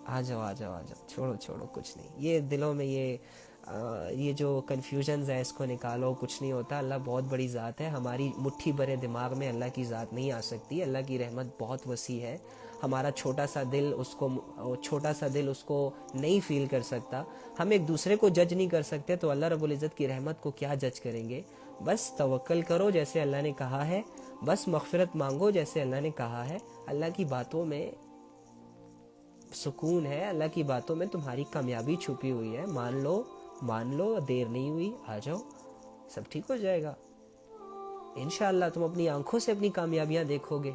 آ جاؤ آ جاؤ آ جاؤ، چھوڑو کچھ نہیں، یہ دلوں میں یہ جو کنفیوژنز ہے اس کو نکالو، کچھ نہیں ہوتا۔ اللہ بہت بڑی ذات ہے، ہماری مٹھی بھرے دماغ میں اللہ کی ذات نہیں آ سکتی۔ اللہ کی رحمت بہت وسیع ہے، ہمارا چھوٹا سا دل اس کو نہیں فیل کر سکتا۔ ہم ایک دوسرے کو جج نہیں کر سکتے تو اللہ رب العزت کی رحمت کو کیا جج کریں گے؟ بس توکل کرو جیسے اللہ نے کہا ہے، بس مغفرت مانگو جیسے اللہ نے کہا ہے۔ اللہ کی باتوں میں سکون ہے، اللہ کی باتوں میں تمہاری کامیابی چھپی ہوئی ہے۔ مان لو، دیر نہیں ہوئی، آ جاؤ، سب ٹھیک ہو جائے گا۔ انشاءاللہ تم اپنی آنکھوں سے اپنی کامیابیاں دیکھو گے،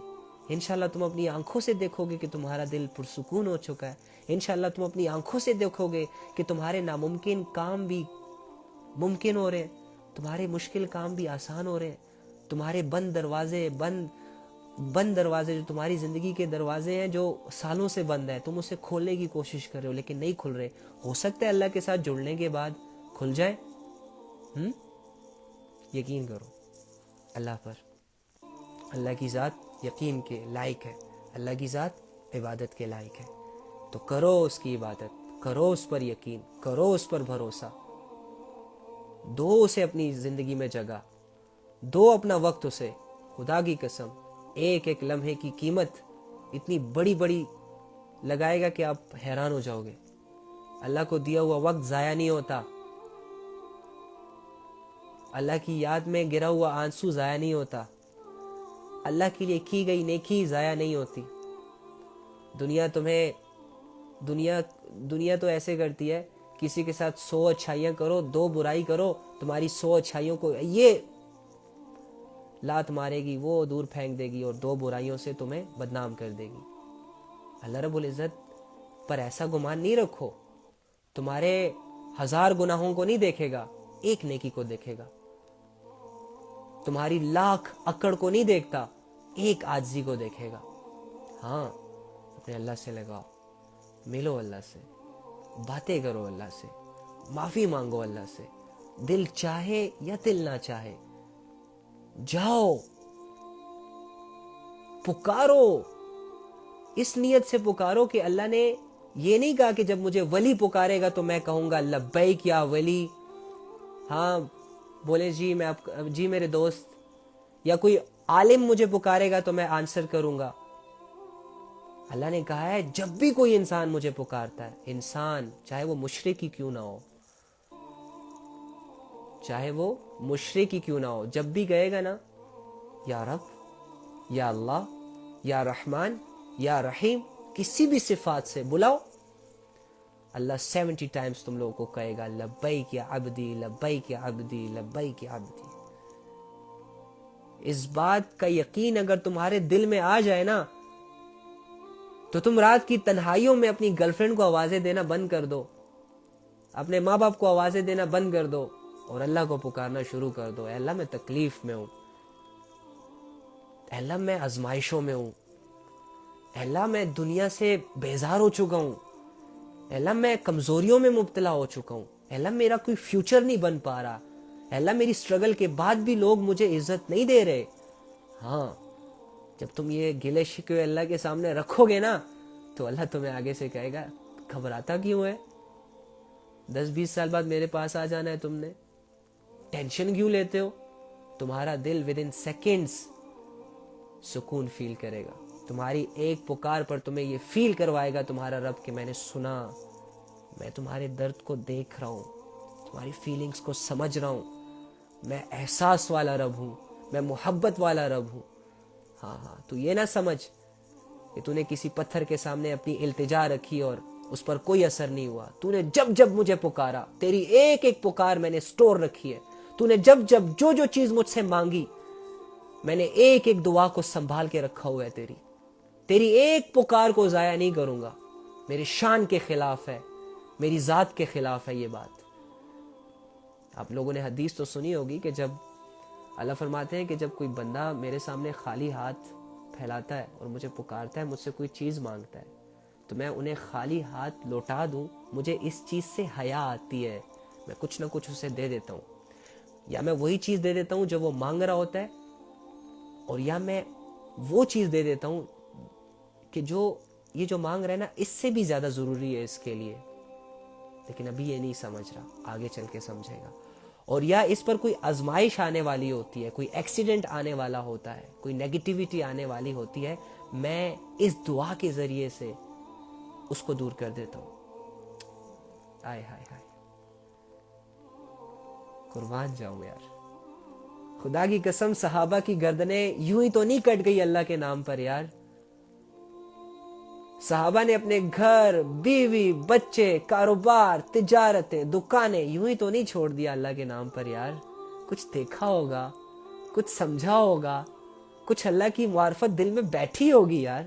انشاءاللہ تم اپنی آنکھوں سے دیکھو گے کہ تمہارا دل پرسکون ہو چکا ہے، انشاءاللہ تم اپنی آنکھوں سے دیکھو گے کہ تمہارے ناممکن کام بھی ممکن ہو رہے ہیں، تمہارے مشکل کام بھی آسان ہو رہے ہیں، تمہارے بند دروازے جو تمہاری زندگی کے دروازے ہیں جو سالوں سے بند ہیں، تم اسے کھولنے کی کوشش کر رہے ہو لیکن نہیں کھل رہے، ہو سکتا ہے اللہ کے ساتھ جڑنے کے بعد کھل جائے۔ یقین کرو اللہ پر، اللہ کی ذات یقین کے لائق ہے، اللہ کی ذات عبادت کے لائق ہے، تو کرو اس کی عبادت، کرو اس پر یقین، کرو اس پر بھروسہ، دو اسے اپنی زندگی میں جگہ، دو اپنا وقت اسے۔ خدا کی قسم ایک ایک لمحے کی قیمت اتنی بڑی لگائے گا کہ آپ حیران ہو جاؤ گے۔ اللہ کو دیا ہوا وقت ضائع نہیں ہوتا، اللہ کی یاد میں گرا ہوا آنسو ضائع نہیں ہوتا، اللہ کے لیے کی گئی نیکی ضائع نہیں ہوتی۔ دنیا تو ایسے کرتی ہے، کسی کے ساتھ 100 اچھائیاں کرو، 2 برائی کرو، تمہاری 100 اچھائیوں کو یہ لات مارے گی، وہ دور پھینک دے گی، اور 2 برائیوں سے تمہیں بدنام کر دے گی۔ اللہ رب العزت پر ایسا گمان نہیں رکھو، تمہارے 1000 گناہوں کو نہیں دیکھے گا، ایک نیکی کو دیکھے گا۔ تمہاری 1,00,000 اکڑ کو نہیں دیکھتا، ایک عاجزی کو دیکھے گا۔ ہاں، اپنے اللہ سے لگاؤ، ملو اللہ سے، باتیں کرو اللہ سے، معافی مانگو اللہ سے، دل چاہے یا دل نہ چاہے، جاؤ پکارو، اس نیت سے پکارو کہ اللہ نے یہ نہیں کہا کہ جب مجھے ولی پکارے گا تو میں کہوں گا لبیک یا ولی، ہاں بولے جی میرے دوست، یا کوئی عالم مجھے پکارے گا تو میں آنسر کروں گا۔ اللہ نے کہا ہے جب بھی کوئی انسان مجھے پکارتا ہے، انسان چاہے وہ مشرک ہی کیوں نہ ہو، جب بھی کہے گا نا یا رب، یا اللہ، یا رحمان، یا رحیم، کسی بھی صفات سے بلاؤ، اللہ 70 ٹائمز تم لوگوں کو کہے گا لبیک یا عبدی، لبیک یا عبدی، لبیک یا عبدی۔ اس بات کا یقین اگر تمہارے دل میں آ جائے نا تو تم رات کی تنہائیوں میں اپنی گرل فرینڈ کو آوازیں دینا بند کر دو، اپنے ماں باپ کو آوازیں دینا بند کر دو، اور اللہ کو پکارنا شروع کر دو۔ اے اللہ میں تکلیف میں ہوں، اے اللہ میں آزمائشوں میں ہوں، اے اللہ میں دنیا سے بیزار ہو چکا ہوں، اے اللہ میں کمزوریوں میں مبتلا ہو چکا ہوں، اے اللہ میرا کوئی فیوچر نہیں بن پا رہا، اے اللہ میری سٹرگل کے بعد بھی لوگ مجھے عزت نہیں دے رہے۔ ہاں، جب تم یہ گلے شکوے اللہ کے سامنے رکھو گے نا تو اللہ تمہیں آگے سے کہے گا گھبراتا کیوں ہے، 10-20 سال بعد میرے پاس آ جانا ہے، تم نے ٹینشن کیوں لیتے ہو؟ تمہارا دل ودن سیکنڈز سکون فیل کرے گا، تمہاری ایک پکار پر تمہیں یہ فیل کروائے گا تمہارا رب کہ میں نے سنا، میں تمہارے درد کو دیکھ رہا ہوں، تمہاری فیلنگز کو سمجھ رہا ہوں، میں احساس والا رب ہوں، میں محبت والا رب ہوں۔ ہاں تو یہ نہ سمجھ کہ تو نے کسی پتھر کے سامنے اپنی التجا رکھی اور اس پر کوئی اثر نہیں ہوا۔ تو نے جب جب مجھے پکارا، تیری ایک ایک پکار میں نے سٹور رکھی ہے، تو نے جب جب جو چیز مجھ سے مانگی، میں نے ایک ایک دعا کو سنبھال کے رکھا ہوا ہے، تیری ایک پکار کو ضائع نہیں کروں گا۔ میرے شان کے خلاف ہے، میری ذات کے خلاف ہے یہ بات. آپ لوگوں نے حدیث تو سنی ہوگی کہ جب اللہ فرماتے ہیں کہ جب کوئی بندہ میرے سامنے خالی ہاتھ پھیلاتا ہے اور مجھے پکارتا ہے, مجھ سے کوئی چیز مانگتا ہے, تو میں انہیں خالی ہاتھ لوٹا دوں. مجھے اس چیز سے حیا آتی ہے, میں کچھ نہ کچھ اسے دے دیتا ہوں, یا میں وہی چیز دے دیتا ہوں جو وہ مانگ رہا ہوتا ہے, اور یا میں وہ چیز دے دیتا ہوں کہ یہ جو مانگ رہا ہے نا اس سے بھی زیادہ ضروری ہے اس کے لیے, لیکن ابھی یہ نہیں سمجھ رہا, آگے چل کے سمجھے گا. اور یا اس پر کوئی آزمائش آنے والی ہوتی ہے, کوئی ایکسیڈنٹ آنے والا ہوتا ہے, کوئی نیگیٹیوٹی آنے والی ہوتی ہے, میں اس دعا کے ذریعے سے اس کو دور کر دیتا ہوں. آئے ہائے ہائے, قربان جاؤں یار, خدا کی قسم صحابہ کی گردنیں یوں ہی تو نہیں کٹ گئی اللہ کے نام پر یار. صحابہ نے اپنے گھر, بیوی, بچے, کاروبار, تجارتیں, دکانیں یوں ہی تو نہیں چھوڑ دیا اللہ کے نام پر یار. کچھ دیکھا ہوگا, کچھ سمجھا ہوگا, کچھ اللہ کی معرفت دل میں بیٹھی ہوگی یار.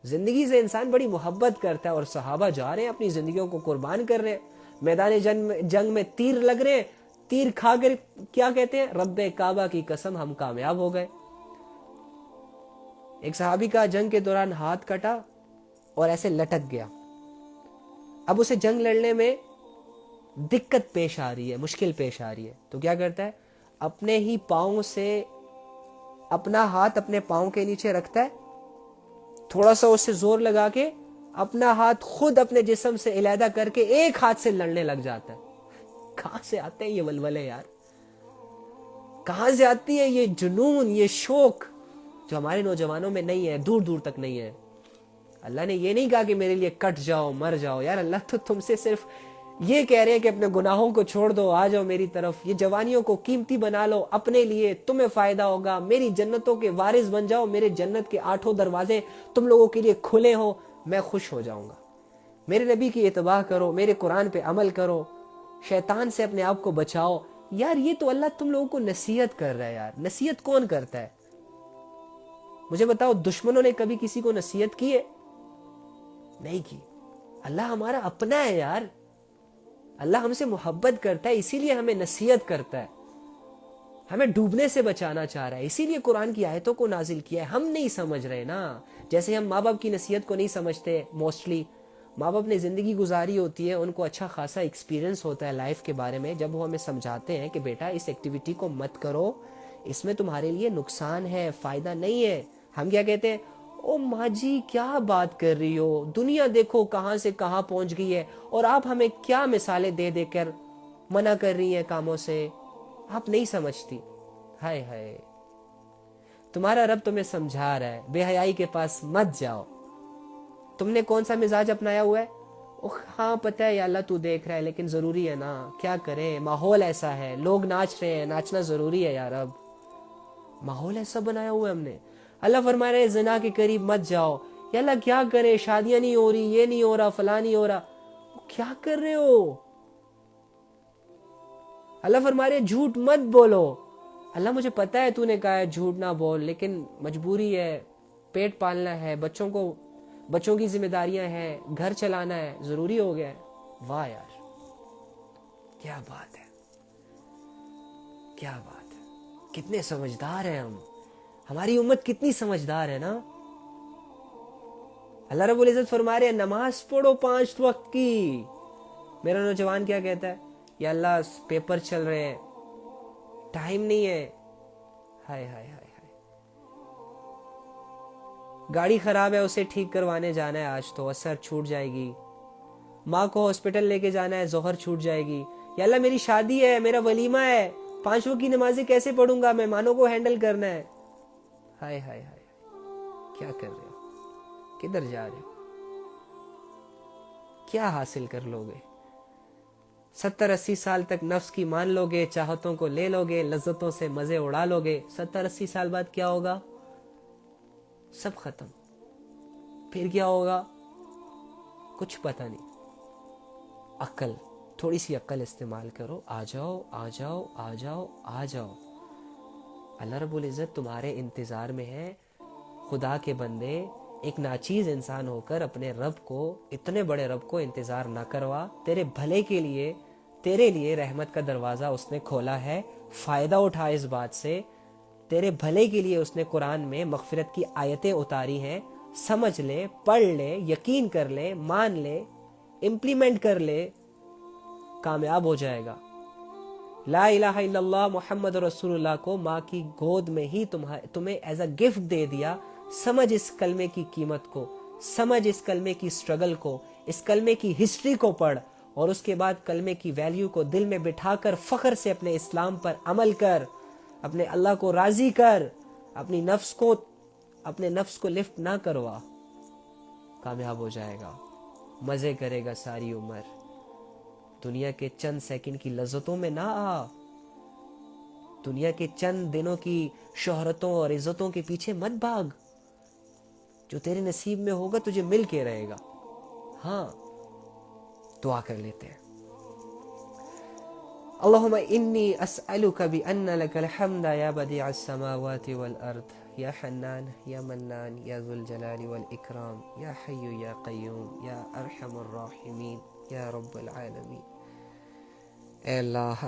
زندگی سے انسان بڑی محبت کرتا ہے, اور صحابہ جا رہے ہیں اپنی زندگیوں کو قربان کر رہے ہیں, میدان جنگ میں تیر لگ رہے ہیں, تیر کھا کر کیا کہتے ہیں, رب کعبہ کی قسم ہم کامیاب ہو گئے. ایک صحابی کا جنگ کے دوران ہاتھ کٹا اور ایسے لٹک گیا. اب اسے جنگ لڑنے میں دقت پیش آ رہی ہے, مشکل پیش آ رہی ہے, تو کیا کرتا ہے, اپنے ہی پاؤں سے اپنا ہاتھ اپنے پاؤں کے نیچے رکھتا ہے, تھوڑا سا اس سے زور لگا کے اپنا ہاتھ خود اپنے جسم سے علیحدہ کر کے ایک ہاتھ سے لڑنے لگ جاتا ہے. کہاں سے آتے ہیں یہ ولولے یار, کہاں سے آتی ہے یہ جنون, یہ شوق جو ہمارے نوجوانوں میں نہیں ہے, دور دور تک نہیں ہے. اللہ نے یہ نہیں کہا کہ میرے لیے کٹ جاؤ, مر جاؤ یار. اللہ تو تم سے صرف یہ کہہ رہے ہیں کہ اپنے گناہوں کو چھوڑ دو, آ جاؤ میری طرف, یہ جوانیوں کو قیمتی بنا لو اپنے لیے, تمہیں فائدہ ہوگا, میری جنتوں کے وارث بن جاؤ, میرے جنت کے 8 دروازے تم لوگوں کے لیے کھلے ہوں, میں خوش ہو جاؤں گا. میرے نبی کی اتباع کرو, میرے قرآن پہ عمل کرو, شیطان سے اپنے آپ کو بچاؤ. یار یہ تو اللہ تم لوگوں کو نصیحت کر رہا ہے یار. نصیحت کون کرتا ہے مجھے بتاؤ؟ دشمنوں نے کبھی کسی کو نصیحت کی ہے؟ نہیں کی. اللہ ہمارا اپنا ہے یار, اللہ ہم سے محبت کرتا ہے, اسی لیے ہمیں نصیحت کرتا ہے, ہمیں ڈوبنے سے بچانا چاہ رہا ہے, اسی لیے قرآن کی آیتوں کو نازل کیا ہے. ہم نہیں سمجھ رہے نا, جیسے ہم ماں باپ کی نصیحت کو نہیں سمجھتے. موسٹلی ماں باپ نے زندگی گزاری ہوتی ہے, ان کو اچھا خاصا ایکسپیرینس ہوتا ہے لائف کے بارے میں, جب وہ ہمیں سمجھاتے ہیں کہ بیٹا اس ایکٹیویٹی کو مت کرو, اس میں تمہارے لیے نقصان ہے, فائدہ نہیں ہے, ہم کیا کہتے ہیں, او ماں جی کیا بات کر رہی ہو, دنیا دیکھو کہاں سے کہاں پہنچ گئی ہے, اور آپ ہمیں کیا مثالیں دے دے کر منع کر رہی ہیں کاموں سے, آپ نہیں سمجھتی. ہائے ہائے, تمہارا رب تمہیں سمجھا رہا ہے, بے حیائی کے پاس مت جاؤ. تم نے کون سا مزاج اپنایا ہوا ہے؟ ہاں پتہ ہے یا اللہ تو دیکھ رہا ہے, لیکن ضروری ہے نا, کیا کریں, ماحول ایسا ہے, لوگ ناچ رہے ہیں, ناچنا ضروری ہے یار. اب ماحول ایسا بنایا ہوا ہے ہم نے. اللہ فرما رہے زنا کے قریب مت جاؤ. یا اللہ کیا کرے, شادیاں نہیں ہو رہی, یہ نہیں ہو رہا, فلاں نہیں ہو رہا, کیا کر رہے ہو؟ اللہ فرما رہے جھوٹ مت بولو. اللہ مجھے پتا ہے تو نے کہا ہے جھوٹ نہ بول, لیکن مجبوری ہے, پیٹ پالنا ہے, بچوں کی ذمہ داریاں ہیں, گھر چلانا ہے, ضروری ہو گیا ہے. واہ یار, کیا بات ہے, کیا بات ہے, کتنے سمجھدار ہیں ہم, ہماری امت کتنی سمجھدار ہے نا. اللہ رب العزت فرما رہے ہیں نماز پڑھو 5 وقت کی. میرا نوجوان کیا کہتا ہے, یا اللہ پیپر چل رہے ہیں, ٹائم نہیں ہے. ہائے ہائے ہائے ہائے, گاڑی خراب ہے اسے ٹھیک کروانے جانا ہے, آج تو عصر چھوٹ جائے گی. ماں کو ہاسپٹل لے کے جانا ہے, ظہر چھوٹ جائے گی. یا اللہ میری شادی ہے, میرا ولیمہ ہے, 5 وقت کی نمازیں کیسے پڑھوں گا, مہمانوں کو ہینڈل کرنا ہے. ہائے ہائے ہائے, کیا کر رہے ہو, کدھر جا رہے ہو, کیا حاصل کر لو گے؟ 70-80 سال تک نفس کی مان لو گے, چاہتوں کو لے لو گے, لذتوں سے مزے اڑا لو گے. 70-80 سال بعد کیا ہوگا؟ سب ختم. پھر کیا ہوگا؟ کچھ پتہ نہیں. عقل, تھوڑی سی عقل استعمال کرو. آ جاؤ آ جاؤ آ جاؤ آ جاؤ. اللہ رب العزت تمہارے انتظار میں ہے. خدا کے بندے, ایک ناچیز انسان ہو کر اپنے رب کو، اتنے بڑے رب کو انتظار نہ کروا. تیرے بھلے کے لیے، تیرے لیے رحمت کا دروازہ اس نے کھولا ہے. فائدہ اٹھا اس بات سے. تیرے بھلے کے لیے اس نے قرآن میں مغفرت کی آیتیں اتاری ہیں. سمجھ لے، پڑھ لے، یقین کر لے، مان لے، امپلیمنٹ کر لے، کامیاب ہو جائے گا. لا الہ الا اللہ محمد رسول اللہ کو ماں کی گود میں ہی تمہیں ایز اے گفٹ دے دیا. سمجھ اس کلمے کی قیمت کو، سمجھ اس کلمے کی سٹرگل کو، اس کلمے کی ہسٹری کو پڑھ، اور اس کے بعد کلمے کی ویلیو کو دل میں بٹھا کر فخر سے اپنے اسلام پر عمل کر. اپنے اللہ کو راضی کر. اپنے نفس کو لفٹ نہ کروا. کامیاب ہو جائے گا. مزے کرے گا ساری عمر. دنیا کے چند سیکنڈ کی لذتوں میں نہ آ. دنیا کے چند دنوں کی شہرتوں اور عزتوں کے پیچھے مت بھاگ. جو تیرے نصیب میں ہوگا تجھے مل کے رہے گا. ہاں، دعا کر لیتے ہیں. اللہم انی اسألک بأن لک الحمد یا بدیع السماوات والارض یا حنان یا منان یا ذو الجلال والاکرام یا حی یا قیوم یا ارحم الراحمین یا رب العالمین. اے اللہ،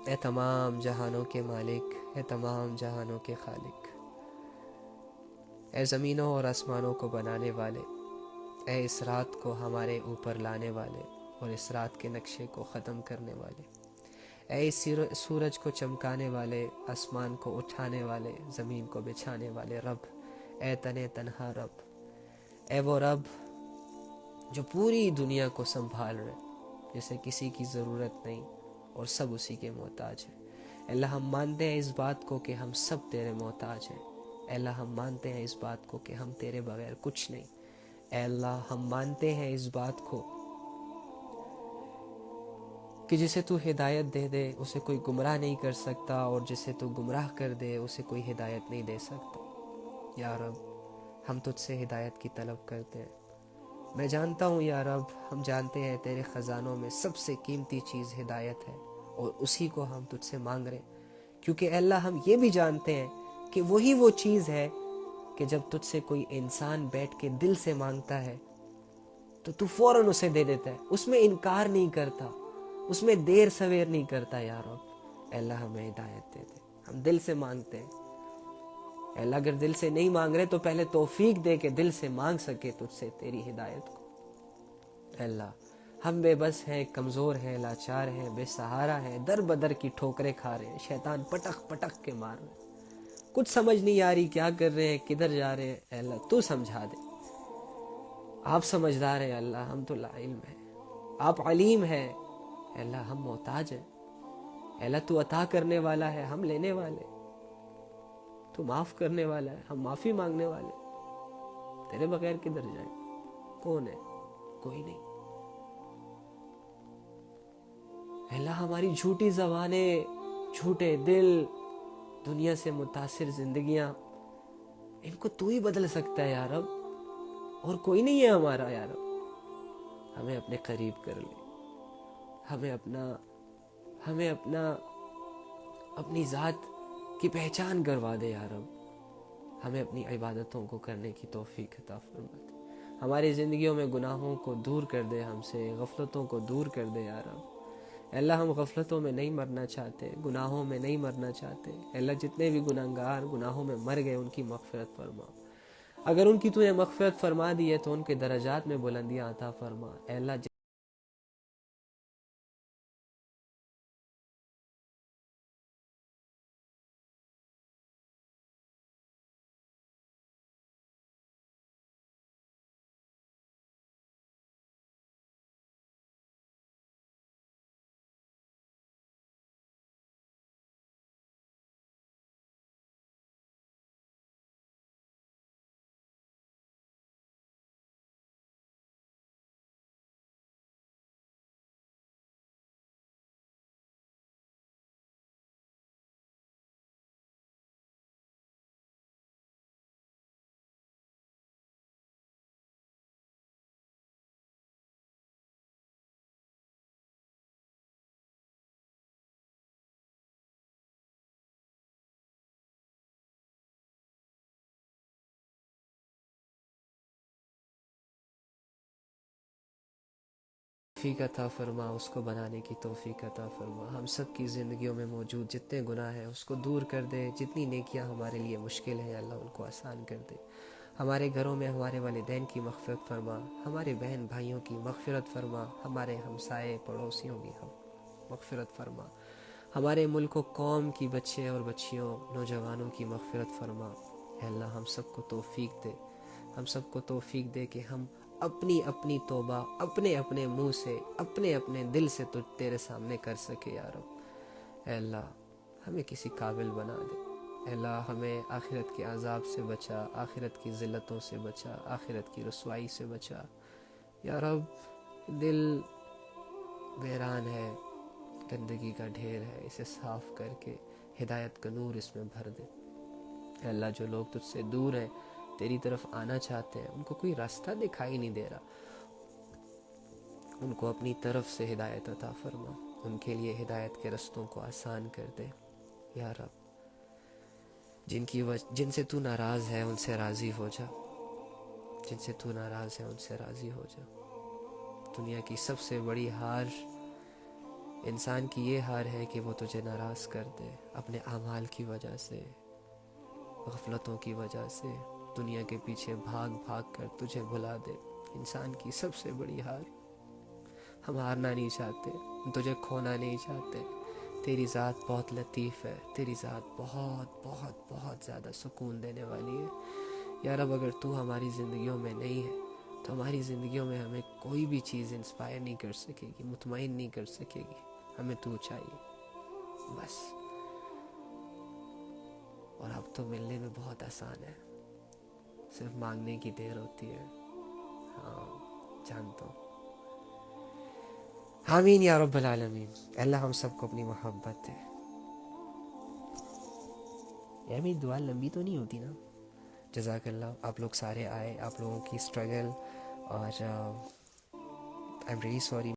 اے تمام جہانوں کے مالک، اے تمام جہانوں کے خالق، اے زمینوں اور آسمانوں کو بنانے والے، اے اس رات کو ہمارے اوپر لانے والے اور اس رات کے نقشے کو ختم کرنے والے، اے اس سورج کو چمکانے والے، آسمان کو اٹھانے والے، زمین کو بچھانے والے رب، اے تنہا رب، اے وہ رب جو پوری دنیا کو سنبھال رہے، جسے کسی کی ضرورت نہیں اور سب اسی کے محتاج ہیں. اے اللہ، ہم مانتے ہیں اس بات کو کہ ہم سب تیرے محتاج ہیں. اے اللہ، ہم مانتے ہیں اس بات کو کہ ہم تیرے بغیر کچھ نہیں. اے اللہ، ہم مانتے ہیں اس بات کو کہ جسے تو ہدایت دے دے اسے کوئی گمراہ نہیں کر سکتا، اور جسے تو گمراہ کر دے اسے کوئی ہدایت نہیں دے سکتا. یا رب، ہم تجھ سے ہدایت کی طلب کرتے ہیں. میں جانتا ہوں یا رب، ہم جانتے ہیں تیرے خزانوں میں سب سے قیمتی چیز ہدایت ہے، اور اسی کو ہم تجھ سے مانگ رہے ہیں. کیونکہ اے اللہ، ہم یہ بھی جانتے ہیں کہ وہی وہ چیز ہے کہ جب تجھ سے کوئی انسان بیٹھ کے دل سے مانگتا ہے تو فوراً اسے دے دیتا ہے. اس میں انکار نہیں کرتا، اس میں دیر سویر نہیں کرتا. یا رب، اے اللہ ہمیں ہدایت دے دے. ہم دل سے مانگتے ہیں. اے اللہ، اگر دل سے نہیں مانگ رہے تو پہلے توفیق دے کہ دل سے مانگ سکے تجھ سے تیری ہدایت کو. اے اللہ، ہم بے بس ہیں، کمزور ہیں، لاچار ہیں، بے سہارا ہیں، در بدر کی ٹھوکریں کھا رہے ہیں. شیطان پٹک پٹک کے مار رہے ہیں. کچھ سمجھ نہیں آ رہی کیا کر رہے ہیں، کدھر جا رہے ہیں. اے اللہ، تو سمجھا دے. آپ سمجھدار ہیں اللہ، ہم تو لا علم ہیں. آپ علیم ہیں. اے اللہ، ہم محتاج ہیں. اے اللہ، تو عطا کرنے والا ہے، ہم لینے والے. تو معاف کرنے والا ہے، ہم معافی مانگنے والے. تیرے بغیر کدھر جائیں؟ کون ہے؟ کوئی نہیں. اے اللہ، ہماری جھوٹی زبانیں، جھوٹے دل، دنیا سے متاثر زندگیاں، ان کو تو ہی بدل سکتا ہے یا رب، اور کوئی نہیں ہے ہمارا. یا رب، ہمیں اپنے قریب کر لے. ہمیں اپنی ذات کی پہچان کروا دے یا رب. ہمیں اپنی عبادتوں کو کرنے کی توفیق عطا فرما دے. ہماری زندگیوں میں گناہوں کو دور کر دے، ہم سے غفلتوں کو دور کر دے یا رب. اے اللہ، ہم غفلتوں میں نہیں مرنا چاہتے، گناہوں میں نہیں مرنا چاہتے. اے اللہ، جتنے بھی گناہگار گناہوں میں مر گئے ان کی مغفرت فرما. اگر ان کی تو نے مغفرت فرما دی ہے تو ان کے درجات میں بلندیاں عطا فرما. اے اللہ، توفیق عطا فرما، اس کو بنانے کی توفیق عطا فرما. ہم سب کی زندگیوں میں موجود جتنے گناہ ہیں اس کو دور کر دے. جتنی نیکیاں ہمارے لیے مشکل ہیں اللہ ان کو آسان کر دے. ہمارے گھروں میں ہمارے والدین کی مغفرت فرما، ہمارے بہن بھائیوں کی مغفرت فرما، ہمارے ہمسائے پڑوسیوں کی مغفرت فرما. ہمارے ملک و قوم کی بچے اور بچیوں نوجوانوں کی مغفرت فرما. اے اللہ ہم سب کو توفیق دے، ہم سب کو توفیق دے کہ ہم اپنی اپنی توبہ اپنے اپنے منہ سے اپنے اپنے دل سے تو تیرے سامنے کر سکے یا رب. اے اللہ ہمیں کسی قابل بنا دے. اے اللہ ہمیں آخرت کے عذاب سے بچا، آخرت کی ذلتوں سے بچا، آخرت کی رسوائی سے بچا یا رب. دل ویران ہے، گندگی کا ڈھیر ہے، اسے صاف کر کے ہدایت کا نور اس میں بھر دے. اے اللہ جو لوگ تجھ سے دور ہیں تیری طرف آنا چاہتے ہیں، ان کو کوئی راستہ دکھائی نہیں دے رہا، ان کو اپنی طرف سے ہدایت عطا فرما. ان کے لیے ہدایت کے رستوں کو آسان کر دے یا رب. جن سے تو ناراض ہے ان سے راضی ہو جا، جن سے تو ناراض ہے ان سے راضی ہو جا. دنیا کی سب سے بڑی ہار انسان کی یہ ہار ہے کہ وہ تجھے ناراض کر دے، اپنے اعمال کی وجہ سے، غفلتوں کی وجہ سے، دنیا کے پیچھے بھاگ بھاگ کر تجھے بھلا دے. انسان کی سب سے بڑی ہار. ہم ہارنا نہیں چاہتے، تجھے کھونا نہیں چاہتے. تیری ذات بہت لطیف ہے، تیری ذات بہت بہت بہت زیادہ سکون دینے والی ہے یا رب. اگر تو ہماری زندگیوں میں نہیں ہے تو ہماری زندگیوں میں ہمیں کوئی بھی چیز انسپائر نہیں کر سکے گی، مطمئن نہیں کر سکے گی. ہمیں تو چاہیے بس. اور اب تو ملنے میں بہت آسان ہے، صرف مانگنے کی دیر ہوتی ہے. ہاں جانتا ہوں. آمین یا رب العالمین. اللہ ہم سب کو اپنی محبت دے. یار میری دعا لمبی تو نہیں ہوتی نا؟ جزاک اللہ. آپ لوگ سارے آئے، آپ لوگوں کی اسٹرگل، اور آئی ایم ریئلی سوری.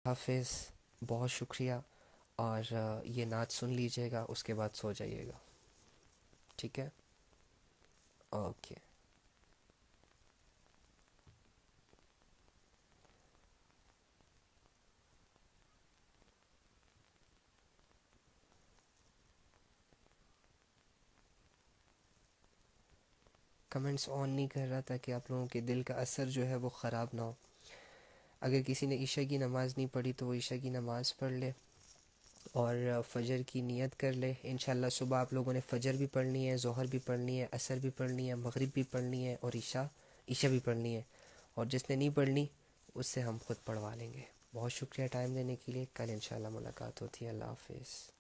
حافظ، بہت شکریہ. اور یہ نعت سن لیجیے گا، اس کے بعد سو جائیے گا، ٹھیک ہے؟ اوکے. کمنٹس آن نہیں کر رہا تاکہ آپ لوگوں کے دل کا اثر جو ہے وہ خراب نہ ہو. اگر کسی نے عشاء کی نماز نہیں پڑھی تو وہ عشاء کی نماز پڑھ لے اور فجر کی نیت کر لے. انشاءاللہ صبح آپ لوگوں نے فجر بھی پڑھنی ہے، ظہر بھی پڑھنی ہے، عصر بھی پڑھنی ہے، مغرب بھی پڑھنی ہے، اور عشاء بھی پڑھنی ہے. اور جس نے نہیں پڑھنی اس سے ہم خود پڑھوا لیں گے. بہت شکریہ ٹائم دینے کے لیے. کل انشاءاللہ ملاقات ہوتی ہے. اللہ حافظ.